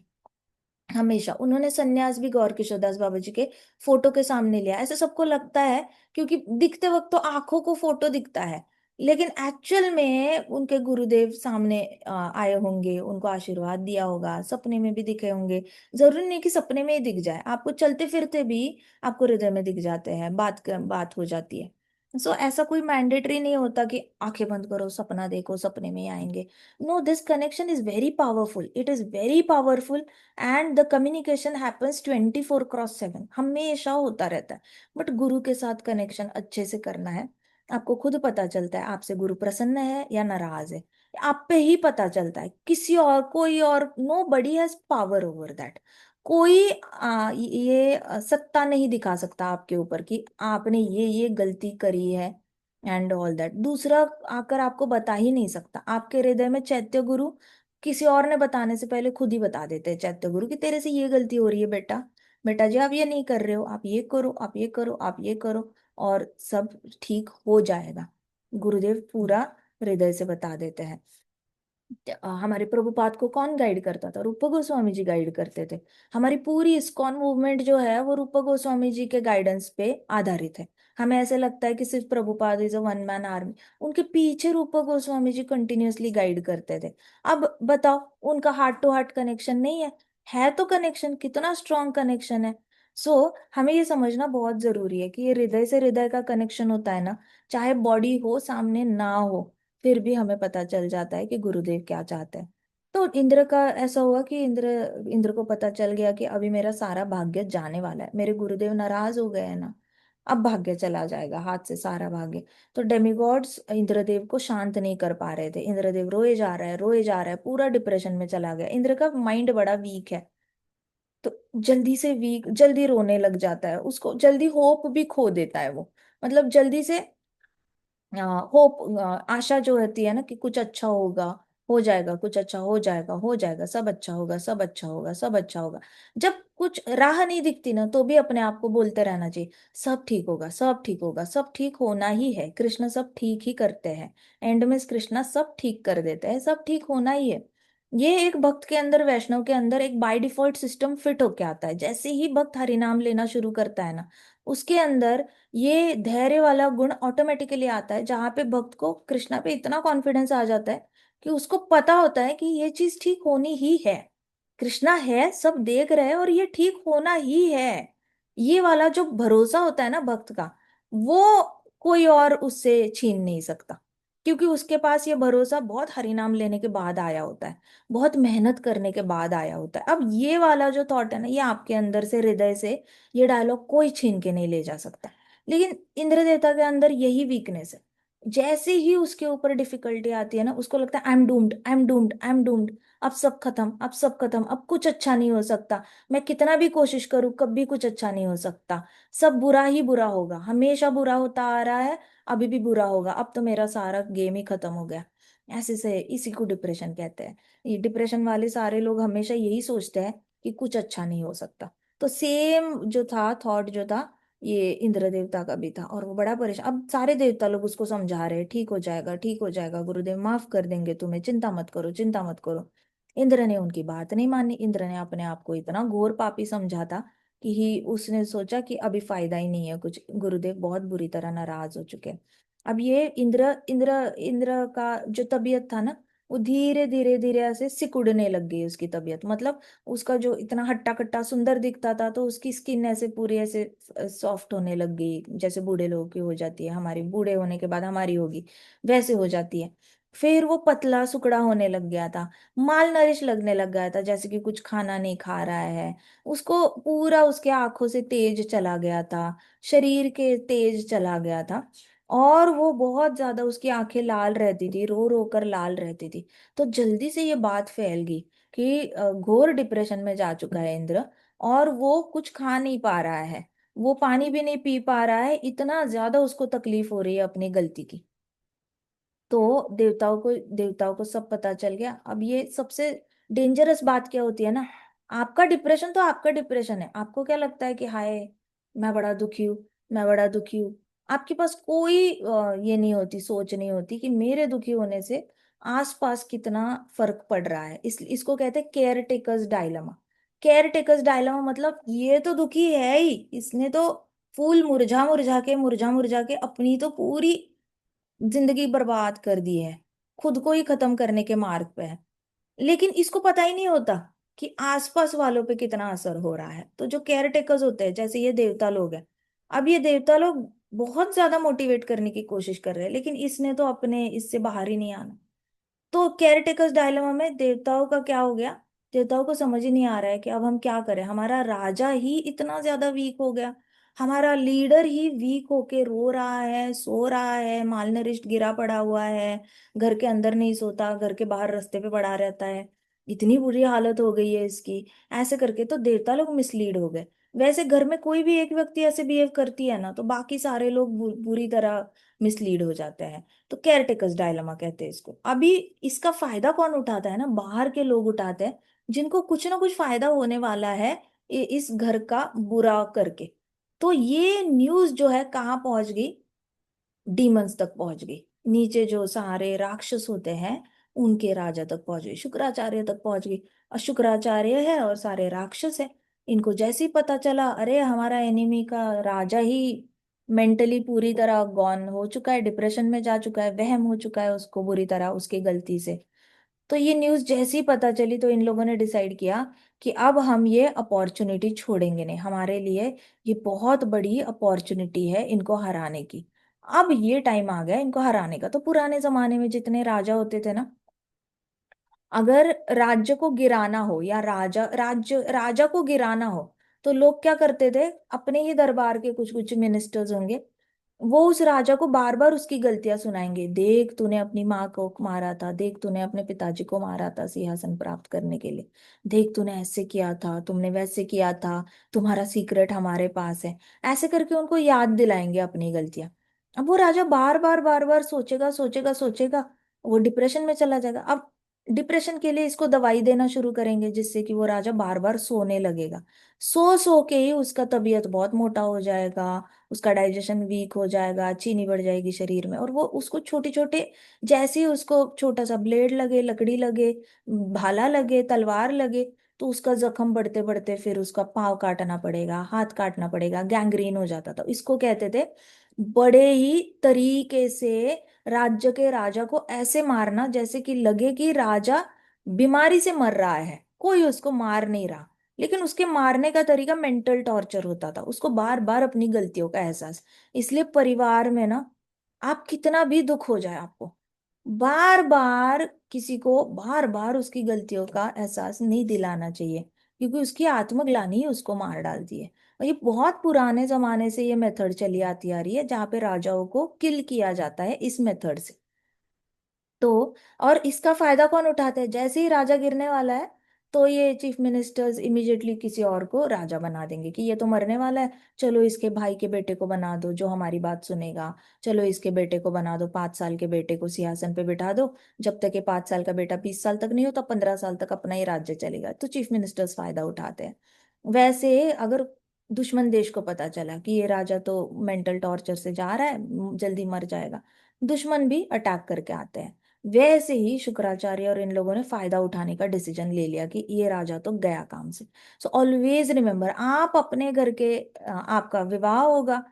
हमेशा उन्होंने सन्यास भी गौर किशोरदास बाबा जी के फोटो के सामने लिया। ऐसे सबको लगता है, क्योंकि दिखते वक्त तो आंखों को फोटो दिखता है, लेकिन एक्चुअल में उनके गुरुदेव सामने आए होंगे, उनको आशीर्वाद दिया होगा, सपने में भी दिखे होंगे। जरूरी नहीं कि सपने में ही दिख जाए, आपको चलते फिरते भी आपको हृदय में दिख जाते हैं, बात हो जाती है। सो ऐसा कोई मैंडेटरी नहीं होता कि आंखें बंद करो सपना देखो सपने में ही आएंगे। No, this connection is very powerful, it is very powerful. And the communication happens 24/7, हमेशा होता रहता है। बट गुरु के साथ कनेक्शन अच्छे से करना है। आपको खुद पता चलता है आपसे गुरु प्रसन्न है या नाराज है। आप पे ही पता चलता है, किसी और, कोई और, nobody has power over that. कोई ये सत्ता नहीं दिखा सकता आपके ऊपर कि आपने ये गलती करी है एंड ऑल दैट। दूसरा आकर आपको बता ही नहीं सकता। आपके हृदय में चैत्य गुरु किसी और ने बताने से पहले खुद ही बता देते हैं, चैत्य गुरु, कि तेरे से ये गलती हो रही है बेटा, बेटा जी आप ये नहीं कर रहे हो, आप ये करो, आप ये करो, आप ये करो, और सब ठीक हो जाएगा। गुरुदेव पूरा हृदय से बता देते हैं। हमारे प्रभुपाद को कौन गाइड करता था? रूपा गोस्वामी जी गाइड करते थे। हमारी पूरी इस्कॉन मूवमेंट जो है वो रूपा गोस्वामी जी के गाइडेंस पे आधारित है। हमें ऐसे लगता है कि सिर्फ Prabhupada is a one man army, उनके पीछे रूपा गोस्वामी जी कंटिन्यूअसली गाइड करते थे। अब बताओ, उनका हार्ट टू हार्ट कनेक्शन नहीं है? है तो कनेक्शन, कितना स्ट्रॉन्ग कनेक्शन है। सो हमें ये समझना बहुत जरूरी है कि ये हृदय से हृदय का कनेक्शन होता है ना, चाहे बॉडी हो सामने ना हो, फिर भी हमें पता चल जाता है कि गुरुदेव क्या चाहते हैं। तो इंद्र का ऐसा हुआ कि इंद्र इंद्र को पता चल गया कि अभी मेरा सारा भाग्य जाने वाला है, मेरे गुरुदेव नाराज हो गए हैं ना, अब भाग्य चला जाएगा हाथ से सारा भाग्य। तो डेमिगॉड्स इंद्रदेव को शांत नहीं कर पा रहे थे। इंद्रदेव रोए जा रहा है, रोए जा रहा है, पूरा डिप्रेशन में चला गया। इंद्र का माइंड बड़ा वीक है, तो जल्दी से वीक, जल्दी रोने लग जाता है, उसको जल्दी होप भी खो देता है वो। मतलब जल्दी से होप, आशा जो रहती है ना कि कुछ अच्छा होगा, हो जाएगा, कुछ अच्छा हो जाएगा, हो जाएगा, सब अच्छा होगा, सब अच्छा होगा, सब अच्छा होगा। जब कुछ राह नहीं दिखती ना, तो भी अपने आप को बोलते रहना चाहिए, सब ठीक होगा, सब ठीक होगा, सब ठीक होना ही है, कृष्ण सब ठीक ही करते हैं। एंड में कृष्णा सब ठीक कर देते हैं, सब ठीक होना ही है। ये एक भक्त के अंदर, वैष्णव के अंदर एक बाय डिफॉल्ट सिस्टम फिट होके आता है। जैसे ही भक्त हरिनाम लेना शुरू करता है ना, उसके अंदर ये धैर्य वाला गुण ऑटोमेटिकली आता है, जहां पे भक्त को कृष्णा पे इतना कॉन्फिडेंस आ जाता है कि उसको पता होता है कि ये चीज ठीक होनी ही है। कृष्णा है, सब देख रहे हैं, और ये ठीक होना ही है। ये वाला जो भरोसा होता है ना भक्त का, वो कोई और उससे छीन नहीं सकता, क्योंकि उसके पास ये भरोसा बहुत हरिनाम लेने के बाद आया होता है, बहुत मेहनत करने के बाद आया होता है। अब ये वाला जो थॉट है ना, ये आपके अंदर से, हृदय से, ये डायलॉग कोई छीन के नहीं ले जा सकता। लेकिन इंद्र देवता के अंदर यही वीकनेस है। जैसे ही उसके ऊपर डिफिकल्टी आती है ना, उसको लगता है I am doomed, I am doomed, I am doomed. अब सब खत्म, अब सब खत्म, अब कुछ अच्छा नहीं हो सकता। मैं कितना भी कोशिश करूं, कभी कुछ अच्छा नहीं हो सकता। सब बुरा ही बुरा होगा, हमेशा बुरा होता आ रहा है, अभी भी बुरा होगा, अब तो मेरा सारा गेम ही खत्म हो गया। ऐसे से इसी को डिप्रेशन कहते हैं। ये डिप्रेशन वाले सारे लोग हमेशा यही सोचते हैं कि कुछ अच्छा नहीं हो सकता। तो सेम जो था थॉट जो था, ये इंद्र देवता का भी था, और वो बड़ा परेशान। अब सारे देवता लोग उसको समझा रहे हैं, ठीक हो जाएगा, ठीक हो जाएगा, गुरुदेव माफ कर देंगे तुम्हें, चिंता मत करो, चिंता मत करो। इंद्र ने उनकी बात नहीं मानी। इंद्र ने अपने आप को इतना घोर पापी समझा था कि ही उसने सोचा कि अभी फायदा ही नहीं है कुछ, गुरुदेव बहुत बुरी तरह नाराज हो चुके हैं। अब ये इंद्र इंद्र इंद्र का जो तबीयत था ना, वो धीरे धीरे धीरे ऐसे सिकुड़ने लग गई उसकी तबीयत। मतलब उसका जो इतना हट्टा कट्टा सुंदर दिखता था, तो उसकी स्किन ऐसे पूरी ऐसे सॉफ्ट होने लग गई, जैसे बूढ़े लोगों की हो जाती है, हमारी बूढ़े होने के बाद हमारी होगी, वैसे हो जाती है। फिर वो पतला सुकड़ा होने लग गया था, माल नरिश लगने लग गया था, जैसे कि कुछ खाना नहीं खा रहा है। उसको पूरा, उसके आंखों से तेज चला गया था, शरीर के तेज चला गया था, और वो बहुत ज्यादा, उसकी आंखें लाल रहती थी, रो रो कर लाल रहती थी। तो जल्दी से ये बात फैल गई कि घोर डिप्रेशन में जा चुका है इंद्र, और वो कुछ खा नहीं पा रहा है, वो पानी भी नहीं पी पा रहा है, इतना ज्यादा उसको तकलीफ हो रही है अपनी गलती की। तो देवताओं को सब पता चल गया। अब ये सबसे डेंजरस बात क्या होती है ना, आपका डिप्रेशन तो आपका डिप्रेशन है, आपको क्या लगता है कि हाय मैं बड़ा दुखी हूँ, मैं बड़ा दुखी हूँ। आपके पास कोई ये नहीं होती, सोच नहीं होती कि मेरे दुखी होने से आसपास कितना फर्क पड़ रहा है। इसको कहते हैं care takers dilemma. Care takers dilemma मतलब ये तो दुखी है ही, इसने तो फूल मुरझा मुरझा के, मुरझा मुरझा के अपनी तो पूरी जिंदगी बर्बाद कर दी है, खुद को ही खत्म करने के मार्ग पे है। लेकिन इसको पता ही नहीं होता कि आसपास वालों पे कितना असर हो रहा है। तो जो केयर टेकर्स होते हैं, जैसे ये देवता लोग हैं, अब ये देवता लोग बहुत ज्यादा मोटिवेट करने की कोशिश कर रहे हैं, लेकिन इसने तो अपने इससे बाहर ही नहीं आना। तो केयरटेकर्स डायलेमा में देवताओं का क्या हो गया, देवताओं को समझ ही नहीं आ रहा है कि अब हम क्या करें, हमारा राजा ही इतना ज्यादा वीक हो गया, हमारा लीडर ही वीक होके रो रहा है, सो रहा है, मालनरिस्ट गिरा पड़ा हुआ है, घर के अंदर नहीं सोता, घर के बाहर रास्ते पे पड़ा रहता है, इतनी बुरी हालत हो गई है इसकी। ऐसे करके तो देवता लोग मिसलीड हो गए। वैसे घर में कोई भी एक व्यक्ति ऐसे बिहेव करती है ना, तो बाकी सारे लोग बुरी तरह मिसलीड हो जाते हैं। तो केयरटेकर्स डायलेमा कहते हैं इसको। अभी इसका फायदा कौन उठाता है ना, बाहर के लोग उठाते हैं, जिनको कुछ ना कुछ फायदा होने वाला है इस घर का बुरा करके। तो ये न्यूज जो है कहाँ पहुंच गई, डीमंस तक पहुंच गई। नीचे जो सारे राक्षस होते हैं, उनके राजा तक पहुंच गई, शुक्राचार्य तक पहुंच गई। और शुक्राचार्य है और सारे राक्षस है। इनको जैसे ही पता चला, अरे हमारा एनिमी का राजा ही मेंटली पूरी तरह गॉन हो चुका है, डिप्रेशन में जा चुका है, वहम हो चुका है उसको बुरी तरह उसकी गलती से। तो ये न्यूज़ जैसे ही पता चली तो इन लोगों ने डिसाइड किया कि अब हम ये अपॉर्चुनिटी छोड़ेंगे नहीं, हमारे लिए ये बहुत बड़ी अपॉर्चुनिटी है इनको हराने की। अब ये टाइम आ गया इनको हराने का। तो पुराने जमाने में जितने राजा होते थे ना, अगर राज्य को गिराना हो या राजा को गिराना हो, तो लोग क्या करते थे, अपने ही दरबार के कुछ कुछ मिनिस्टर्स होंगे, वो उस राजा को बार बार उसकी गलतियां सुनाएंगे। देख तूने अपनी माँ को मारा था, देख तूने अपने पिताजी को मारा था सिंहासन प्राप्त करने के लिए, देख तूने ऐसे किया था, तुमने वैसे किया था, तुम्हारा सीक्रेट हमारे पास है। ऐसे करके उनको याद दिलाएंगे अपनी गलतियां। अब वो राजा बार बार सोचेगा सोचेगा सोचेगा, वो डिप्रेशन में चला जाएगा। अब डिप्रेशन के लिए इसको दवाई देना शुरू करेंगे, जिससे कि वो राजा बार बार सोने लगेगा। सो के ही उसका तबीयत बहुत मोटा हो जाएगा, उसका डाइजेशन वीक हो जाएगा, चीनी बढ़ जाएगी शरीर में, और वो उसको छोटे छोटे, जैसे ही उसको छोटा सा ब्लेड लगे, लकड़ी लगे, भाला लगे, तलवार लगे, तो उसका जख्म बढ़ते बढ़ते फिर उसका पाँव काटना पड़ेगा, हाथ काटना पड़ेगा, गैंग्रीन हो जाता था। इसको कहते थे बड़े ही तरीके से राज्य के राजा को ऐसे मारना जैसे कि लगे कि राजा बीमारी से मर रहा है, कोई उसको मार नहीं रहा, लेकिन उसके मारने का तरीका मेंटल टॉर्चर होता था, उसको बार बार अपनी गलतियों का एहसास। इसलिए परिवार में ना, आप कितना भी दुख हो जाए आपको, बार बार किसी को बार बार उसकी गलतियों का एहसास नहीं दिलाना चाहिए, क्योंकि उसकी आत्मग्लानि ही उसको मार डालती है। और ये बहुत पुराने जमाने से ये मेथड चली आती आ रही है, जहाँ पे राजाओं को किल किया जाता है इस मेथड से। तो और इसका फायदा कौन उठाते हैं, जैसे ही राजा गिरने वाला है, तो ये चीफ मिनिस्टर्स इमीडिएटली किसी और को राजा बना देंगे कि ये तो मरने वाला है, चलो इसके भाई के बेटे को बना दो जो हमारी बात सुनेगा, चलो इसके बेटे को बना दो, 5 साल के बेटे को सिंहासन पे बिठा दो, जब तक ये 5 साल का बेटा 20 साल तक नहीं होता, 15 साल तक अपना ही राज्य चलेगा। तो चीफ मिनिस्टर्स फायदा उठाते हैं। वैसे अगर दुश्मन देश को पता चला कि ये राजा तो मेंटल टॉर्चर से जा रहा है, जल्दी मर जाएगा, दुश्मन भी अटैक करके आते हैं। वैसे ही शुक्राचार्य और इन लोगों ने फायदा उठाने का डिसीजन ले लिया कि ये राजा तो गया काम से। सो ऑलवेज रिमेम्बर, आप अपने घर के आपका विवाह होगा,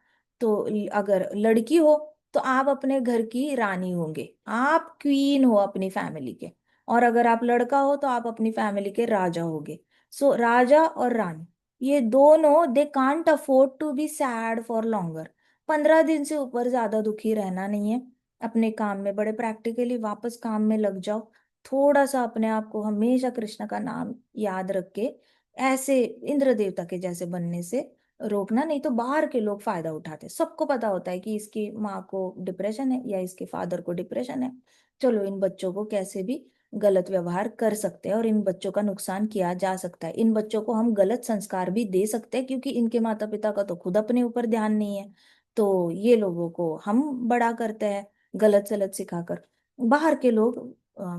तो अगर लड़की हो तो आप अपने घर की रानी होंगे, आप क्वीन हो अपनी फैमिली के। और अगर आप लड़का हो तो आप अपनी फैमिली के राजा होगे। सो राजा और रानी, ये दोनों they can't afford to be sad for longer. 15 दिन से ऊपर ज्यादा दुखी रहना नहीं है। अपने काम में बड़े प्रैक्टिकली वापस काम में लग जाओ। थोड़ा सा अपने आप को हमेशा कृष्ण का नाम याद रख के, ऐसे इंद्र देवता के जैसे बनने से रोकना। नहीं तो बाहर के लोग फायदा उठाते हैं, सबको पता होता है कि इसकी माँ को डिप्रेशन है या इसके फादर को डिप्रेशन है, चलो इन बच्चों को कैसे भी गलत व्यवहार कर सकते हैं और इन बच्चों का नुकसान किया जा सकता है। इन बच्चों को हम गलत संस्कार भी दे सकते हैं, क्योंकि इनके माता पिता का तो खुद अपने ऊपर ध्यान नहीं है। तो ये लोगों को हम बड़ा करते हैं गलत सलत सिखाकर। बाहर के लोग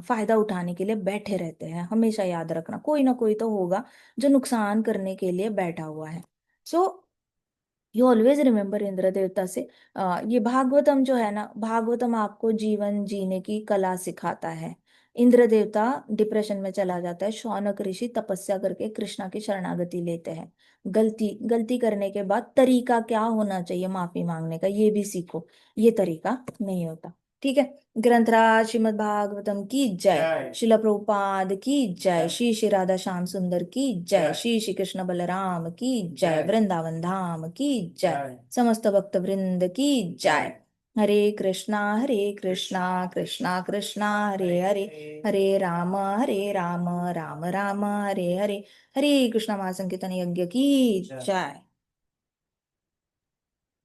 फायदा उठाने के लिए बैठे रहते हैं। हमेशा याद रखना, कोई ना कोई तो होगा जो नुकसान करने के लिए बैठा हुआ है। So you always remember Indra देवता से। ये भागवतम जो है ना, भागवतम आपको जीवन जीने की कला सिखाता है। इंद्र देवता डिप्रेशन में चला जाता है, शौनक ऋषि तपस्या करके कृष्णा की शरणागति लेते हैं। गलती गलती करने के बाद तरीका क्या होना चाहिए माफी मांगने का, ये भी सीखो। ये तरीका नहीं होता। ठीक है। ग्रंथराज श्रीमद् भागवतम की जय, शिला प्रभुपाद की जय, श्री श्री राधा श्याम सुंदर की जय, श्री श्री कृष्ण बलराम की जय, वृंदावन धाम की जय, समस्त भक्त वृंद की जय। हरे कृष्णा कृष्णा कृष्णा हरे हरे, हरे राम राम राम हरे हरे। हरे कृष्णा महासंकीर्तन यज्ञ की जय।